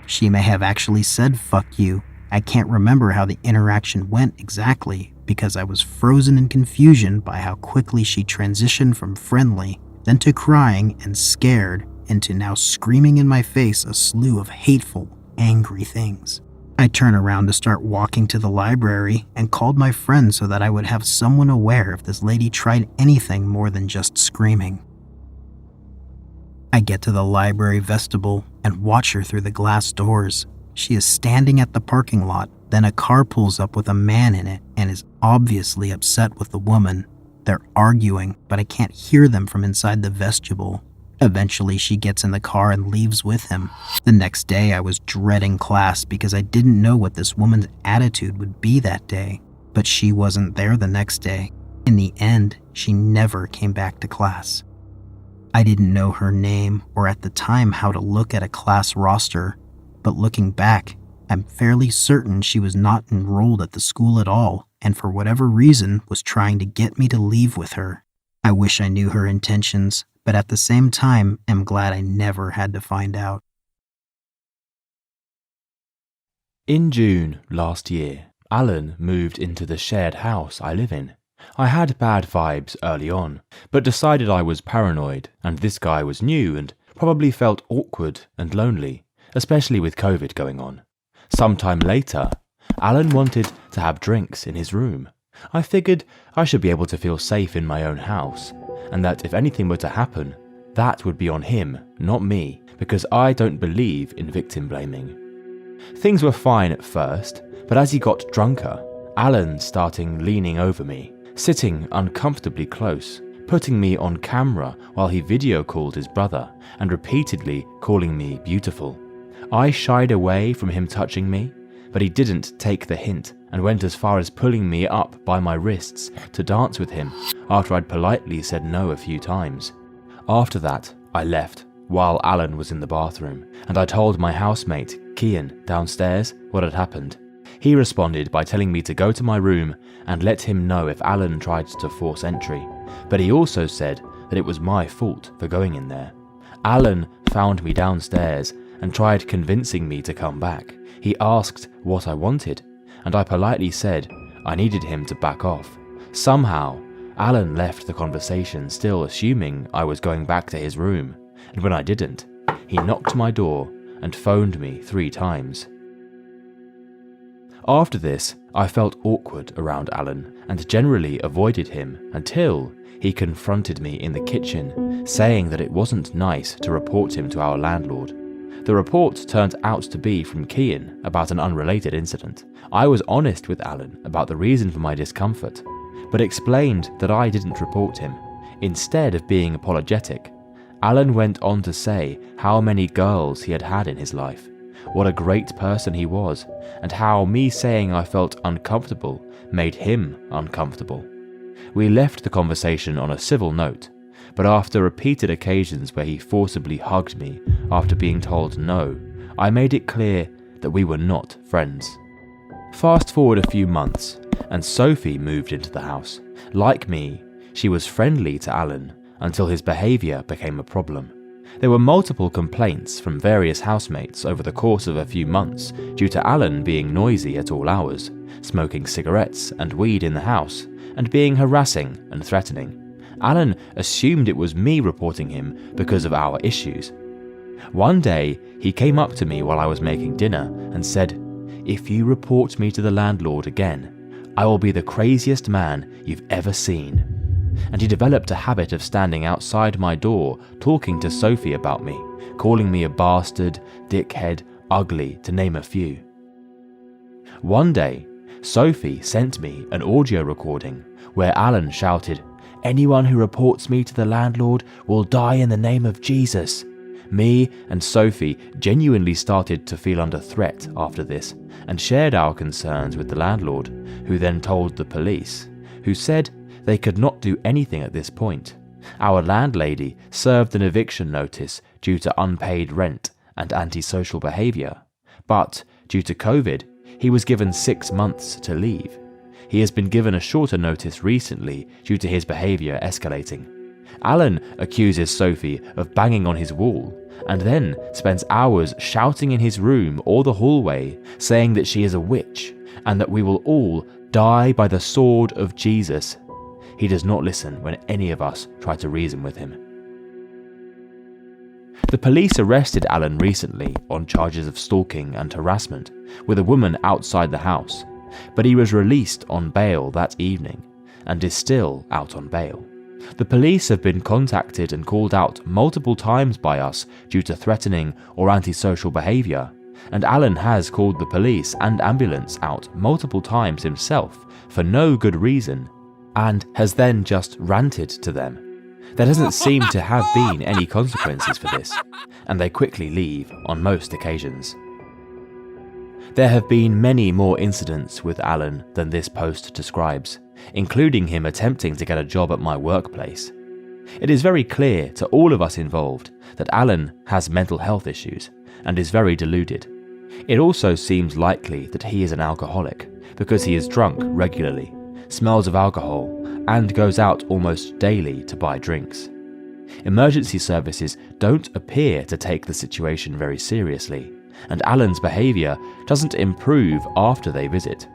She may have actually said "fuck you." I can't remember how the interaction went exactly because I was frozen in confusion by how quickly she transitioned from friendly, then to crying and scared, into now screaming in my face a slew of hateful, angry things. I turn around to start walking to the library and called my friend so that I would have someone aware if this lady tried anything more than just screaming. I get to the library vestibule and watch her through the glass doors. She is standing at the parking lot, then a car pulls up with a man in it and is obviously upset with the woman. They're arguing, but I can't hear them from inside the vestibule. Eventually, she gets in the car and leaves with him. The next day, I was dreading class because I didn't know what this woman's attitude would be that day. But she wasn't there the next day. In the end, she never came back to class. I didn't know her name or at the time how to look at a class roster, but looking back, I'm fairly certain she was not enrolled at the school at all and for whatever reason was trying to get me to leave with her. I wish I knew her intentions, but at the same time, am glad I never had to find out. In June last year, Alan moved into the shared house I live in. I had bad vibes early on, but decided I was paranoid and this guy was new and probably felt awkward and lonely, especially with COVID going on. Sometime later, Alan wanted to have drinks in his room. I figured I should be able to feel safe in my own house, and that if anything were to happen, that would be on him, not me, because I don't believe in victim blaming. Things were fine at first, but as he got drunker, Alan started leaning over me, sitting uncomfortably close, putting me on camera while he video called his brother and repeatedly calling me beautiful. I shied away from him touching me, but he didn't take the hint and went as far as pulling me up by my wrists to dance with him after I'd politely said no a few times. After that, I left while Alan was in the bathroom, and I told my housemate, Kian, downstairs what had happened. He responded by telling me to go to my room and let him know if Alan tried to force entry, but he also said that it was my fault for going in there. Alan found me downstairs and tried convincing me to come back. He asked what I wanted, and I politely said I needed him to back off. Somehow, Alan left the conversation still assuming I was going back to his room, and when I didn't, he knocked my door and phoned me 3 times. After this, I felt awkward around Alan and generally avoided him until he confronted me in the kitchen, saying that it wasn't nice to report him to our landlord. The report turned out to be from Kian about an unrelated incident. I was honest with Alan about the reason for my discomfort, but explained that I didn't report him. Instead of being apologetic, Alan went on to say how many girls he had had in his life, what a great person he was, and how me saying I felt uncomfortable made him uncomfortable. We left the conversation on a civil note, but after repeated occasions where he forcibly hugged me after being told no, I made it clear that we were not friends. Fast forward a few months, and Sophie moved into the house. Like me, she was friendly to Alan until his behaviour became a problem. There were multiple complaints from various housemates over the course of a few months due to Alan being noisy at all hours, smoking cigarettes and weed in the house, and being harassing and threatening. Alan assumed it was me reporting him because of our issues. One day, he came up to me while I was making dinner and said, "If you report me to the landlord again, I will be the craziest man you've ever seen." And he developed a habit of standing outside my door talking to Sophie about me, calling me a bastard, dickhead, ugly, to name a few. One day, Sophie sent me an audio recording where Alan shouted, "Anyone who reports me to the landlord will die in the name of Jesus." Me and Sophie genuinely started to feel under threat after this and shared our concerns with the landlord, who then told the police, who said they could not do anything at this point. Our landlady served an eviction notice due to unpaid rent and antisocial behaviour, but due to COVID, he was given 6 months to leave. He has been given a shorter notice recently due to his behaviour escalating. Alan accuses Sophie of banging on his wall and then spends hours shouting in his room or the hallway saying that she is a witch and that we will all die by the sword of Jesus. He does not listen when any of us try to reason with him. The police arrested Alan recently on charges of stalking and harassment with a woman outside the house, but he was released on bail that evening and is still out on bail. The police have been contacted and called out multiple times by us due to threatening or antisocial behaviour, and Alan has called the police and ambulance out multiple times himself for no good reason, and has then just ranted to them. There doesn't seem to have been any consequences for this, and they quickly leave on most occasions. There have been many more incidents with Alan than this post describes, including him attempting to get a job at my workplace. It is very clear to all of us involved that Alan has mental health issues and is very deluded. It also seems likely that he is an alcoholic because he is drunk regularly, smells of alcohol, and goes out almost daily to buy drinks. Emergency services don't appear to take the situation very seriously, and Alan's behaviour doesn't improve after they visit.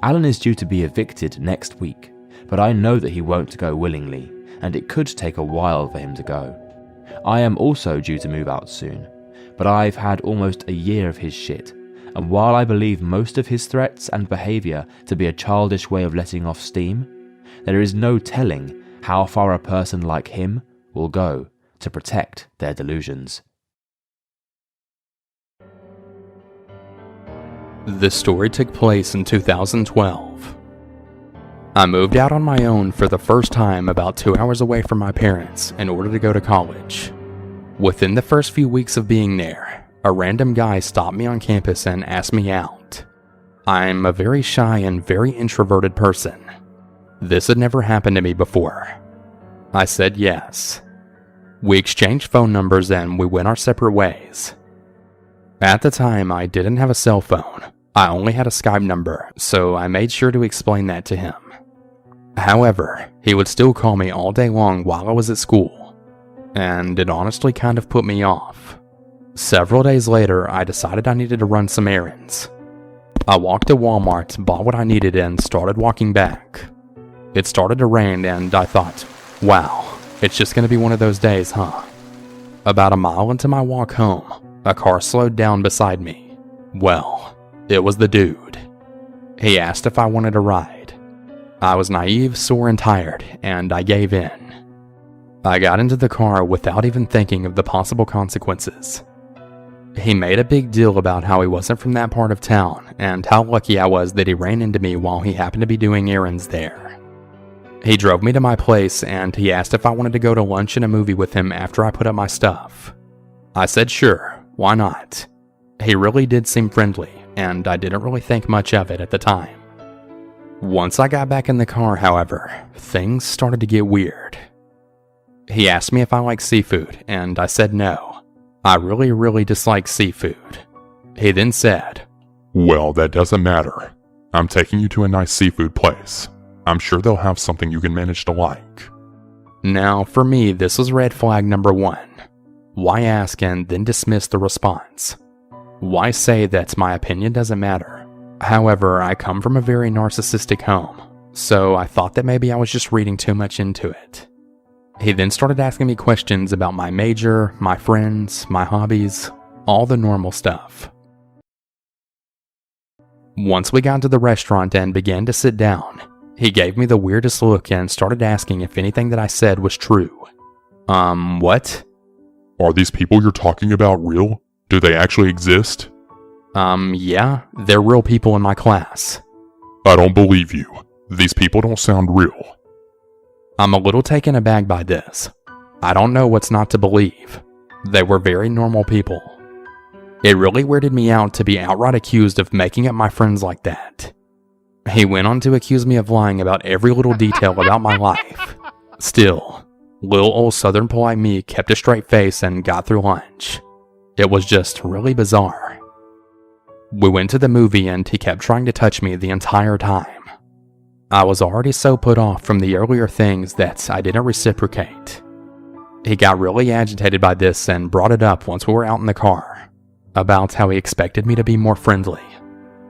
Alan is due to be evicted next week, but I know that he won't go willingly, and it could take a while for him to go. I am also due to move out soon, but I've had almost a year of his shit, and while I believe most of his threats and behaviour to be a childish way of letting off steam, there is no telling how far a person like him will go to protect their delusions. This story took place in 2012. I moved out on my own for the first time about 2 hours away from my parents in order to go to college. Within the first few weeks of being there, a random guy stopped me on campus and asked me out. I'm a very shy and very introverted person. This had never happened to me before. I said yes. We exchanged phone numbers and we went our separate ways. At the time, I didn't have a cell phone, I only had a Skype number, so I made sure to explain that to him. However, he would still call me all day long while I was at school, and it honestly kind of put me off. Several days later, I decided I needed to run some errands. I walked to Walmart, bought what I needed, and started walking back. It started to rain, and I thought, wow, it's just going to be one of those days, huh? About a mile into my walk home, a car slowed down beside me. Well, it was the dude. He asked if I wanted a ride. I was naive, sore, and tired, and I gave in. I got into the car without even thinking of the possible consequences. He made a big deal about how he wasn't from that part of town, and how lucky I was that he ran into me while he happened to be doing errands there. He drove me to my place, and he asked if I wanted to go to lunch and a movie with him after I put up my stuff. I said sure, why not? He really did seem friendly, and I didn't really think much of it at the time. Once I got back in the car, however, things started to get weird. He asked me if I like seafood, and I said no. I really dislike seafood. He then said, "Well, that doesn't matter. I'm taking you to a nice seafood place. I'm sure they'll have something you can manage to like." Now, for me, this was red flag number 1. Why ask and then dismiss the response? Why say that my opinion doesn't matter? However, I come from a very narcissistic home, so I thought that maybe I was just reading too much into it. He then started asking me questions about my major, my friends, my hobbies, all the normal stuff. Once we got to the restaurant and began to sit down, he gave me the weirdest look and started asking if anything that I said was true. What? "Are these people you're talking about real? Do they actually exist?" Yeah, they're real people in my class." "I don't believe you. These people don't sound real." I'm a little taken aback by this. I don't know what's not to believe. They were very normal people. It really weirded me out to be outright accused of making up my friends like that. He went on to accuse me of lying about every little detail about my life. Still, little old Southern polite me kept a straight face and got through lunch. It was just really bizarre. We went to the movie and he kept trying to touch me the entire time. I was already so put off from the earlier things that I didn't reciprocate. He got really agitated by this and brought it up once we were out in the car, about how he expected me to be more friendly.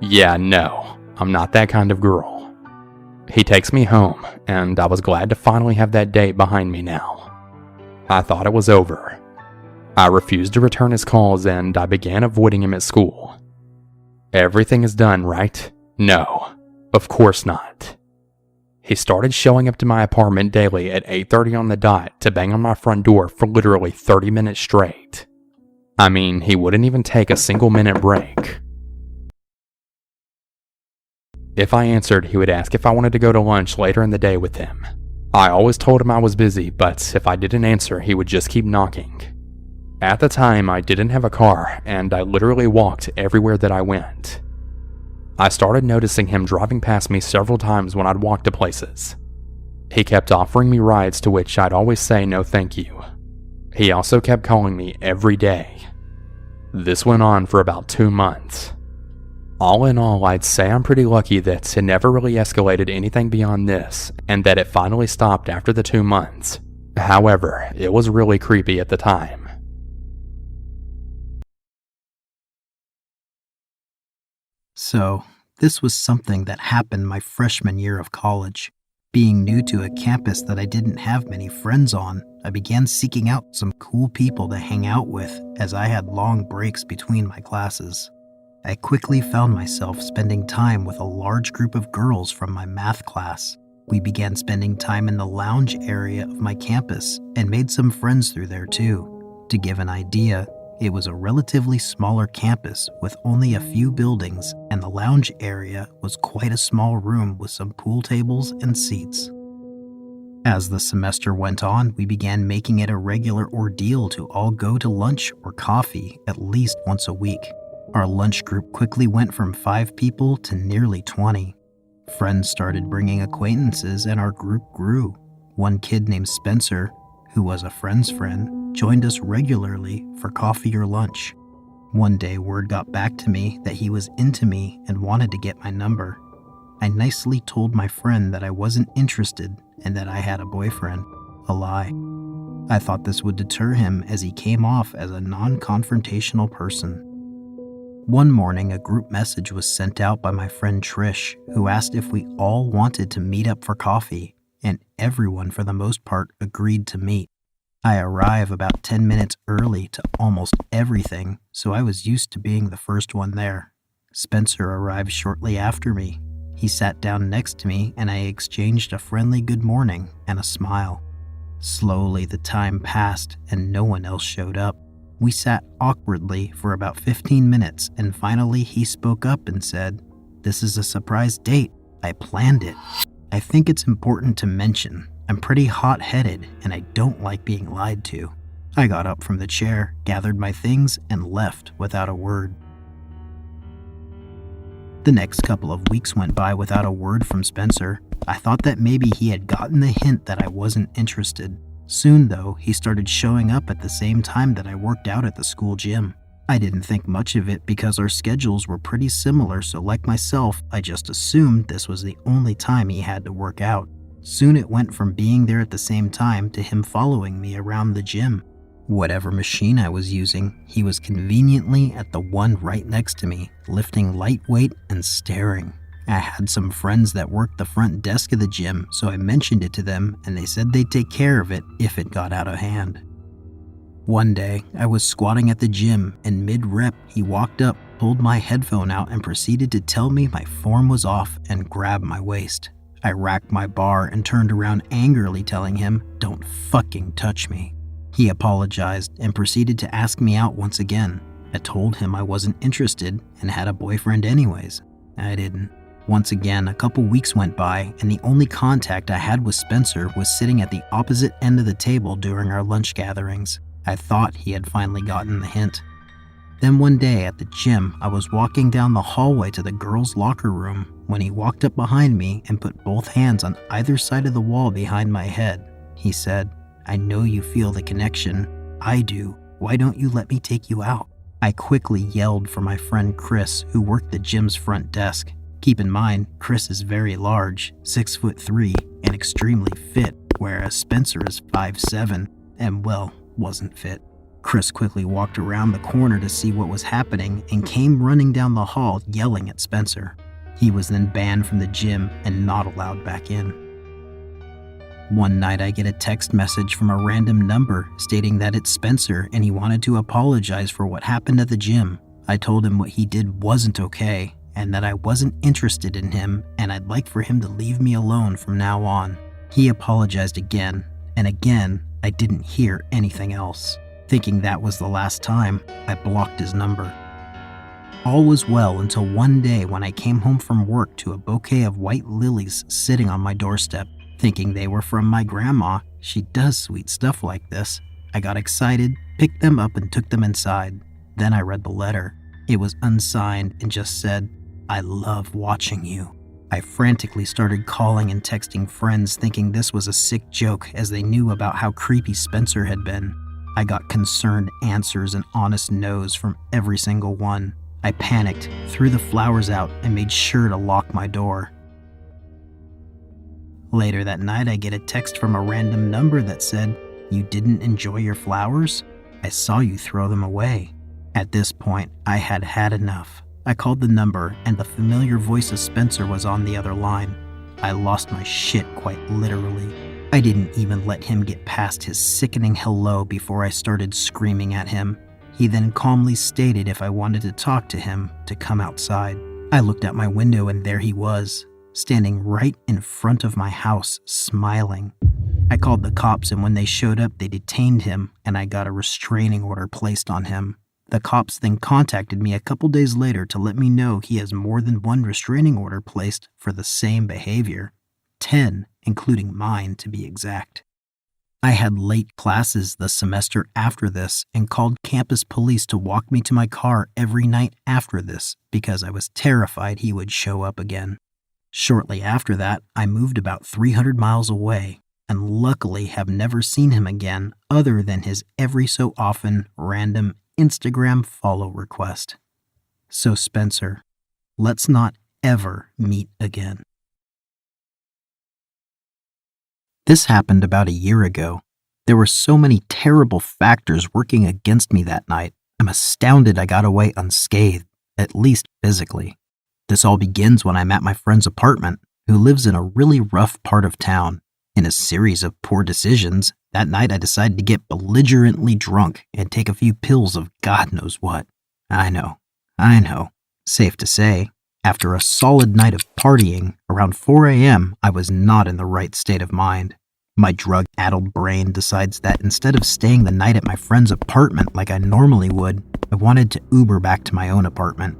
Yeah, no, I'm not that kind of girl. He takes me home, and I was glad to finally have that date behind me now. I thought it was over. I refused to return his calls and I began avoiding him at school. Everything is done, right? No, of course not. He started showing up to my apartment daily at 8:30 on the dot to bang on my front door for literally 30 minutes straight. I mean, he wouldn't even take a single minute break. If I answered, he would ask if I wanted to go to lunch later in the day with him. I always told him I was busy, but if I didn't answer, he would just keep knocking. At the time, I didn't have a car, and I literally walked everywhere that I went. I started noticing him driving past me several times when I'd walk to places. He kept offering me rides, to which I'd always say no thank you. He also kept calling me every day. This went on for about 2 months. All in all, I'd say I'm pretty lucky that it never really escalated anything beyond this, and that it finally stopped after the 2 months. However, it was really creepy at the time. So, this was something that happened my freshman year of college. Being new to a campus that I didn't have many friends on, I began seeking out some cool people to hang out with as I had long breaks between my classes. I quickly found myself spending time with a large group of girls from my math class. We began spending time in the lounge area of my campus and made some friends through there too. To give an idea, it was a relatively smaller campus with only a few buildings, and the lounge area was quite a small room with some pool tables and seats. As the semester went on, we began making it a regular ordeal to all go to lunch or coffee at least once a week. Our lunch group quickly went from 5 people to nearly 20. Friends started bringing acquaintances and our group grew. One kid named Spencer, who was a friend's friend, joined us regularly for coffee or lunch. One day, word got back to me that he was into me and wanted to get my number. I nicely told my friend that I wasn't interested and that I had a boyfriend. A lie. I thought this would deter him as he came off as a non-confrontational person. One morning, a group message was sent out by my friend Trish, who asked if we all wanted to meet up for coffee, and everyone for the most part agreed to meet. I arrive about 10 minutes early to almost everything, so I was used to being the first one there. Spencer arrived shortly after me. He sat down next to me and I exchanged a friendly good morning and a smile. Slowly the time passed and no one else showed up. We sat awkwardly for about 15 minutes and finally he spoke up and said, "This is a surprise date. I planned it. I think it's important to mention I'm pretty hot-headed and I don't like being lied to." I got up from the chair, gathered my things, and left without a word. The next couple of weeks went by without a word from Spencer. I thought that maybe he had gotten the hint that I wasn't interested. Soon, though, he started showing up at the same time that I worked out at the school gym. I didn't think much of it because our schedules were pretty similar, so like myself, I just assumed this was the only time he had to work out. Soon it went from being there at the same time to him following me around the gym. Whatever machine I was using, he was conveniently at the one right next to me, lifting lightweight and staring. I had some friends that worked the front desk of the gym, so I mentioned it to them and they said they'd take care of it if it got out of hand. One day, I was squatting at the gym and mid-rep, he walked up, pulled my headphone out and proceeded to tell me my form was off and grabbed my waist. I racked my bar and turned around angrily telling him, "Don't fucking touch me." He apologized and proceeded to ask me out once again. I told him I wasn't interested and had a boyfriend anyways. I didn't. Once again, a couple weeks went by and the only contact I had with Spencer was sitting at the opposite end of the table during our lunch gatherings. I thought he had finally gotten the hint. Then one day at the gym, I was walking down the hallway to the girls' locker room when he walked up behind me and put both hands on either side of the wall behind my head. He said, "I know you feel the connection. I do. Why don't you let me take you out?" I quickly yelled for my friend Chris, who worked the gym's front desk. Keep in mind, Chris is very large, 6'3", and extremely fit, whereas Spencer is 5'7", and well, wasn't fit. Chris quickly walked around the corner to see what was happening and came running down the hall yelling at Spencer. He was then banned from the gym and not allowed back in. One night I get a text message from a random number stating that it's Spencer and he wanted to apologize for what happened at the gym. I told him what he did wasn't okay and that I wasn't interested in him and I'd like for him to leave me alone from now on. He apologized again, and again I didn't hear anything else. Thinking that was the last time, I blocked his number. All was well until one day when I came home from work to a bouquet of white lilies sitting on my doorstep. Thinking they were from my grandma, she does sweet stuff like this. I got excited, picked them up and took them inside. Then I read the letter. It was unsigned and just said, "I love watching you." I frantically started calling and texting friends thinking this was a sick joke as they knew about how creepy Spencer had been. I got concerned answers and honest no's from every single one. I panicked, threw the flowers out, and made sure to lock my door. Later that night, I get a text from a random number that said, "You didn't enjoy your flowers? I saw you throw them away." At this point, I had had enough. I called the number, and the familiar voice of Spencer was on the other line. I lost my shit quite literally. I didn't even let him get past his sickening hello before I started screaming at him. He then calmly stated if I wanted to talk to him, to come outside. I looked out my window and there he was, standing right in front of my house, smiling. I called the cops and when they showed up, they detained him and I got a restraining order placed on him. The cops then contacted me a couple days later to let me know he has more than one restraining order placed for the same behavior. 10, including mine to be exact. I had late classes the semester after this and called campus police to walk me to my car every night after this because I was terrified he would show up again. Shortly after that, I moved about 300 miles away and luckily have never seen him again other than his every so often random Instagram follow request. So Spencer, let's not ever meet again. This happened about a year ago. There were so many terrible factors working against me that night. I'm astounded I got away unscathed, at least physically. This all begins when I'm at my friend's apartment, who lives in a really rough part of town. In a series of poor decisions, that night I decided to get belligerently drunk and take a few pills of God knows what. I know. Safe to say, after a solid night of partying, around 4 a.m., I was not in the right state of mind. My drug-addled brain decides that instead of staying the night at my friend's apartment like I normally would, I wanted to Uber back to my own apartment.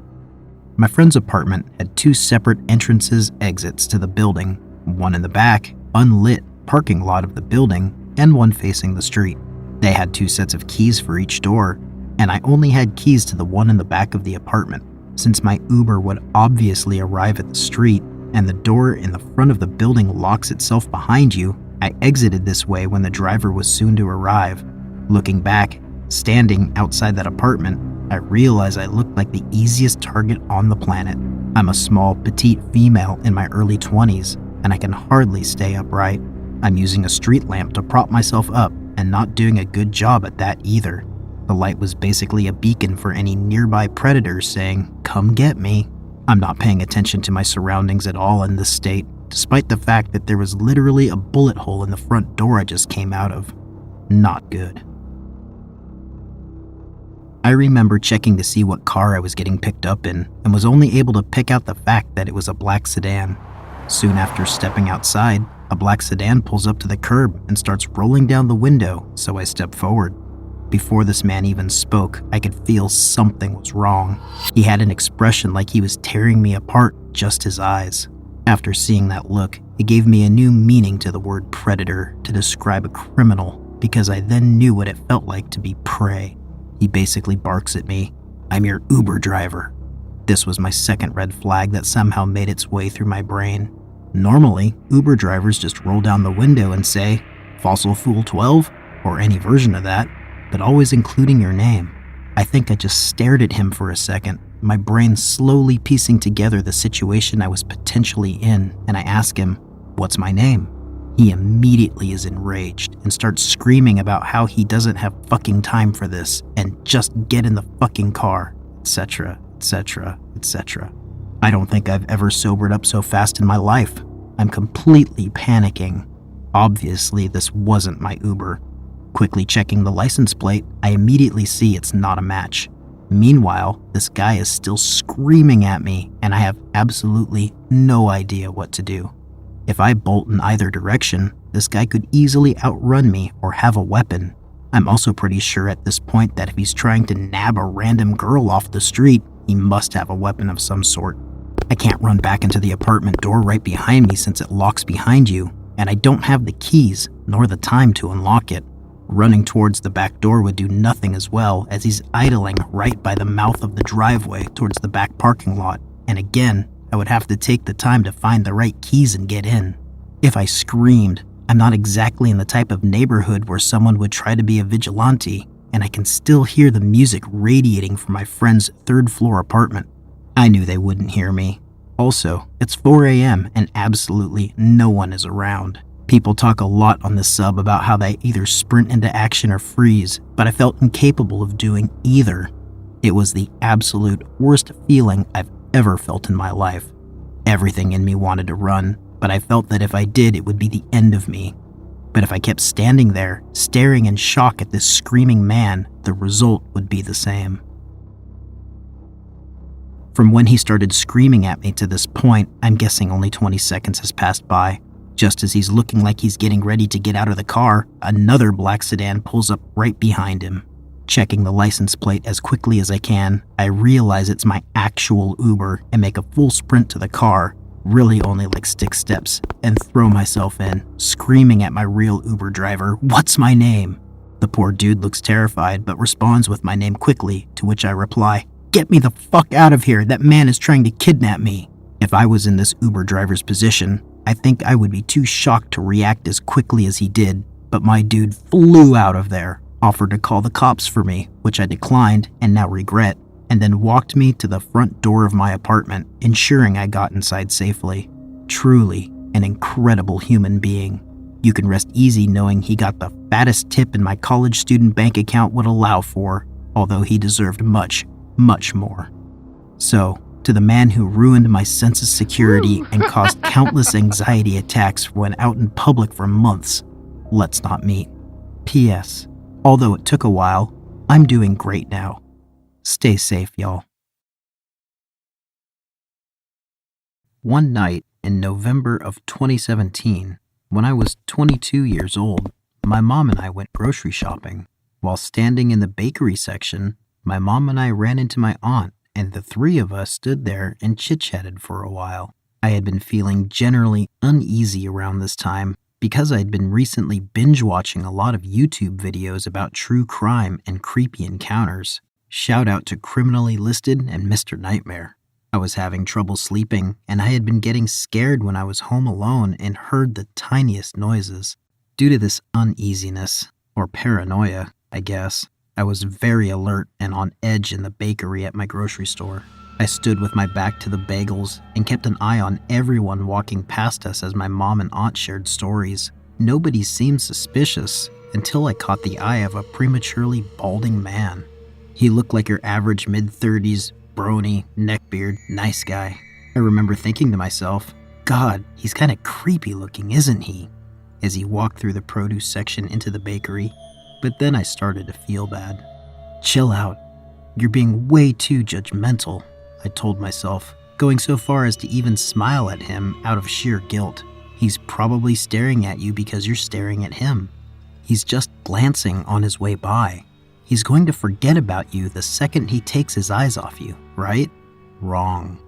My friend's apartment had 2 separate entrances/exits to the building, one in the back, unlit parking lot of the building, and one facing the street. They had 2 sets of keys for each door, and I only had keys to the one in the back of the apartment. Since my Uber would obviously arrive at the street, and the door in the front of the building locks itself behind you, I exited this way when the driver was soon to arrive. Looking back, standing outside that apartment, I realized I looked like the easiest target on the planet. I'm a small, petite female in my early 20s, and I can hardly stay upright. I'm using a street lamp to prop myself up, and not doing a good job at that either. The light was basically a beacon for any nearby predators saying, "Come get me." I'm not paying attention to my surroundings at all in this state, despite the fact that there was literally a bullet hole in the front door I just came out of. Not good. I remember checking to see what car I was getting picked up in, and was only able to pick out the fact that it was a black sedan. Soon after stepping outside, a black sedan pulls up to the curb and starts rolling down the window, so I step forward. Before this man even spoke, I could feel something was wrong. He had an expression like he was tearing me apart, just his eyes. After seeing that look, it gave me a new meaning to the word predator to describe a criminal, because I then knew what it felt like to be prey. He basically barks at me, "I'm your Uber driver." This was my second red flag that somehow made its way through my brain. Normally, Uber drivers just roll down the window and say, "Fossil Fuel 12," or any version of that, but always including your name. I think I just stared at him for a second, my brain slowly piecing together the situation I was potentially in, and I ask him, "What's my name?" He immediately is enraged and starts screaming about how he doesn't have fucking time for this and just get in the fucking car, etc., etc., etc. I don't think I've ever sobered up so fast in my life. I'm completely panicking. Obviously, this wasn't my Uber. Quickly checking the license plate, I immediately see it's not a match. Meanwhile, this guy is still screaming at me, and I have absolutely no idea what to do. If I bolt in either direction, this guy could easily outrun me or have a weapon. I'm also pretty sure at this point that if he's trying to nab a random girl off the street, he must have a weapon of some sort. I can't run back into the apartment door right behind me since it locks behind you, and I don't have the keys nor the time to unlock it. Running towards the back door would do nothing as well, as he's idling right by the mouth of the driveway towards the back parking lot, and again, I would have to take the time to find the right keys and get in. If I screamed, I'm not exactly in the type of neighborhood where someone would try to be a vigilante, and I can still hear the music radiating from my friend's third-floor apartment. I knew they wouldn't hear me. Also, it's 4 a.m. and absolutely no one is around. People talk a lot on this sub about how they either sprint into action or freeze, but I felt incapable of doing either. It was the absolute worst feeling I've ever felt in my life. Everything in me wanted to run, but I felt that if I did, it would be the end of me. But if I kept standing there, staring in shock at this screaming man, the result would be the same. From when he started screaming at me to this point, I'm guessing only 20 seconds has passed by. Just as he's looking like he's getting ready to get out of the car, another black sedan pulls up right behind him. Checking the license plate as quickly as I can, I realize it's my actual Uber and make a full sprint to the car, really only like 6 steps, and throw myself in, screaming at my real Uber driver, "What's my name?" The poor dude looks terrified but responds with my name quickly, to which I reply, "Get me the fuck out of here, that man is trying to kidnap me." If I was in this Uber driver's position, I think I would be too shocked to react as quickly as he did, but my dude flew out of there, offered to call the cops for me, which I declined and now regret, and then walked me to the front door of my apartment, ensuring I got inside safely. Truly an incredible human being. You can rest easy knowing he got the fattest tip in my college student bank account would allow for, although he deserved much, much more. So, to the man who ruined my sense of security and caused countless anxiety attacks when out in public for months, let's not meet. P.S. Although it took a while, I'm doing great now. Stay safe, y'all. One night in November of 2017, when I was 22 years old, my mom and I went grocery shopping. While standing in the bakery section, my mom and I ran into my aunt, and the three of us stood there and chit-chatted for a while. I had been feeling generally uneasy around this time because I'd been recently binge-watching a lot of YouTube videos about true crime and creepy encounters. Shout out to Criminally Listed and Mr. Nightmare. I was having trouble sleeping, and I had been getting scared when I was home alone and heard the tiniest noises. Due to this uneasiness, or paranoia, I guess, I was very alert and on edge in the bakery at my grocery store. I stood with my back to the bagels and kept an eye on everyone walking past us as my mom and aunt shared stories. Nobody seemed suspicious until I caught the eye of a prematurely balding man. He looked like your average mid-30s, brawny, neckbeard, nice guy. I remember thinking to myself, God, he's kind of creepy looking, isn't he? As he walked through the produce section into the bakery. But then I started to feel bad. Chill out. You're being way too judgmental, I told myself, going so far as to even smile at him out of sheer guilt. He's probably staring at you because you're staring at him. He's just glancing on his way by. He's going to forget about you the second he takes his eyes off you, right? Wrong.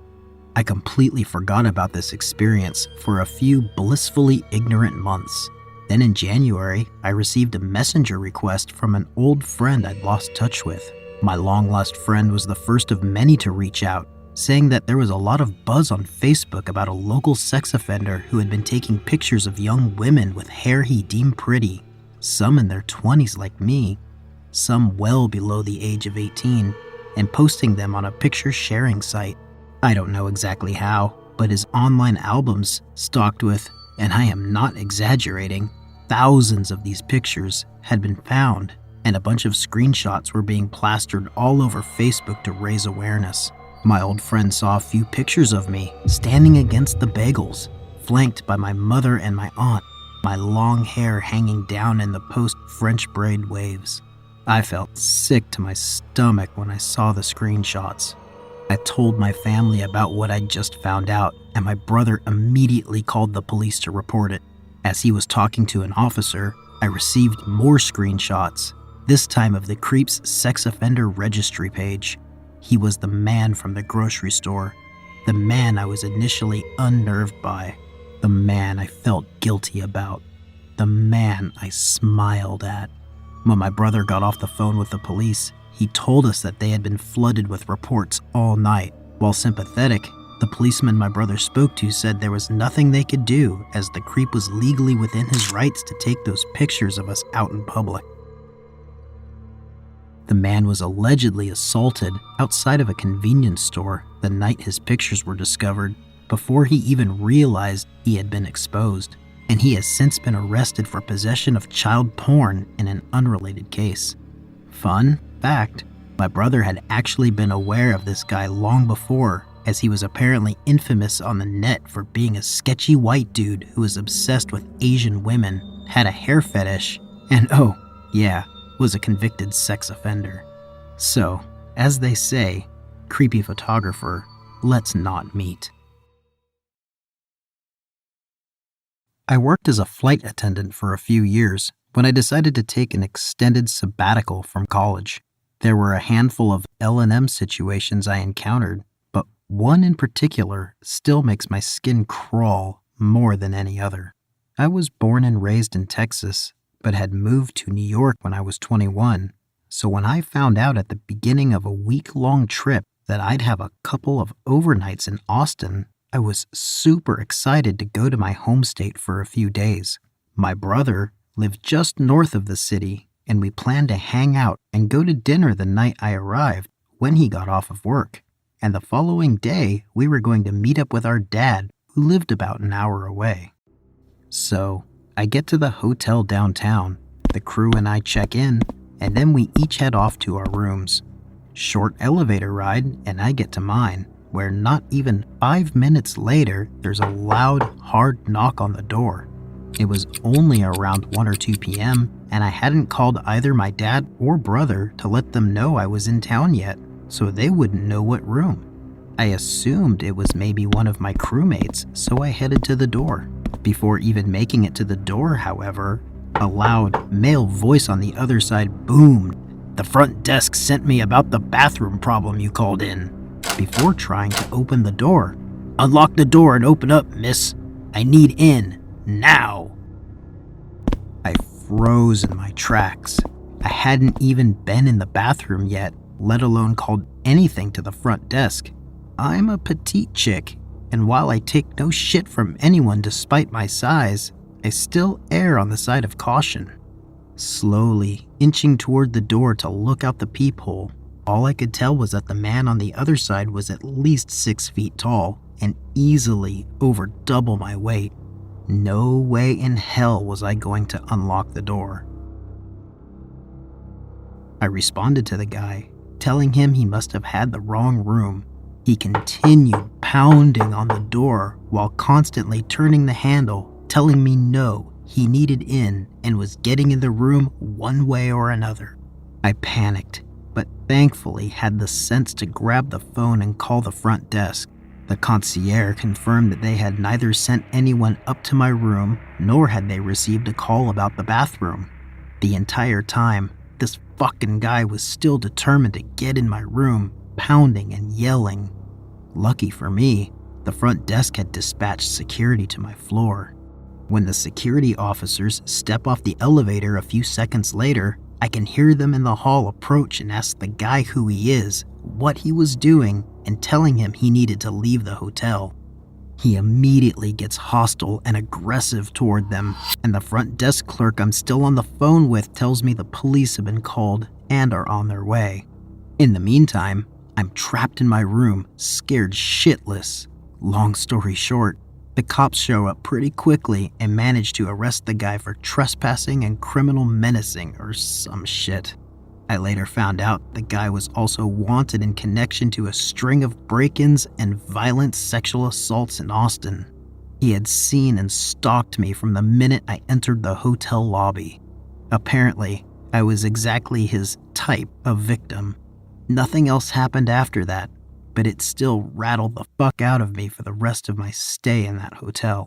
I completely forgot about this experience for a few blissfully ignorant months. Then in January, I received a messenger request from an old friend I'd lost touch with. My long-lost friend was the first of many to reach out, saying that there was a lot of buzz on Facebook about a local sex offender who had been taking pictures of young women with hair he deemed pretty, some in their 20s like me, some well below the age of 18, and posting them on a picture sharing site. I don't know exactly how, but his online albums stocked with, and I am not exaggerating, thousands of these pictures had been found, and a bunch of screenshots were being plastered all over Facebook to raise awareness. My old friend saw a few pictures of me standing against the bagels, flanked by my mother and my aunt, my long hair hanging down in the post-French braid waves. I felt sick to my stomach when I saw the screenshots. I told my family about what I'd just found out, and my brother immediately called the police to report it. As he was talking to an officer, I received more screenshots, this time of the creep's sex offender registry page. He was the man from the grocery store, the man I was initially unnerved by, the man I felt guilty about, the man I smiled at. When my brother got off the phone with the police, he told us that they had been flooded with reports all night. While sympathetic, the policeman my brother spoke to said there was nothing they could do as the creep was legally within his rights to take those pictures of us out in public. The man was allegedly assaulted outside of a convenience store the night his pictures were discovered, before he even realized he had been exposed, and he has since been arrested for possession of child porn in an unrelated case. Fun fact, my brother had actually been aware of this guy long before, as he was apparently infamous on the net for being a sketchy white dude who was obsessed with Asian women, had a hair fetish, and oh, yeah, was a convicted sex offender. So, as they say, creepy photographer, let's not meet. I worked as a flight attendant for a few years when I decided to take an extended sabbatical from college. There were a handful of L&M situations I encountered, but one in particular still makes my skin crawl more than any other. I was born and raised in Texas, but had moved to New York when I was 21, so when I found out at the beginning of a week-long trip that I'd have a couple of overnights in Austin, I was super excited to go to my home state for a few days. My brother lived just north of the city, and we planned to hang out and go to dinner the night I arrived when he got off of work. And the following day, we were going to meet up with our dad, who lived about an hour away. So, I get to the hotel downtown, the crew and I check in, and then we each head off to our rooms. Short elevator ride, and I get to mine, where not even 5 minutes later, there's a loud, hard knock on the door. It was only around 1 or 2 p.m., and I hadn't called either my dad or brother to let them know I was in town yet, so they wouldn't know what room. I assumed it was maybe one of my crewmates, so I headed to the door. Before even making it to the door, however, a loud, male voice on the other side boomed, "The front desk sent me about the bathroom problem you called in," before trying to open the door. "Unlock the door and open up, miss. I need in. Now." I froze in my tracks. I hadn't even been in the bathroom yet, let alone called anything to the front desk. I'm a petite chick, and while I take no shit from anyone despite my size, I still err on the side of caution. Slowly inching toward the door to look out the peephole, all I could tell was that the man on the other side was at least 6 feet tall and easily over double my weight. No way in hell was I going to unlock the door. I responded to the guy, telling him he must have had the wrong room. He continued pounding on the door while constantly turning the handle, telling me no, he needed in and was getting in the room one way or another. I panicked, but thankfully had the sense to grab the phone and call the front desk. The concierge confirmed that they had neither sent anyone up to my room, nor had they received a call about the bathroom. The entire time, this fucking guy was still determined to get in my room, pounding and yelling. Lucky for me, the front desk had dispatched security to my floor. When the security officers step off the elevator a few seconds later, I can hear them in the hall approach and ask the guy who he is, what he was doing, and telling him he needed to leave the hotel. He immediately gets hostile and aggressive toward them, and the front desk clerk I'm still on the phone with tells me the police have been called and are on their way. In the meantime, I'm trapped in my room, scared shitless. Long story short, the cops show up pretty quickly and manage to arrest the guy for trespassing and criminal menacing or some shit. I later found out the guy was also wanted in connection to a string of break-ins and violent sexual assaults in Austin. He had seen and stalked me from the minute I entered the hotel lobby. Apparently, I was exactly his type of victim. Nothing else happened after that, but it still rattled the fuck out of me for the rest of my stay in that hotel.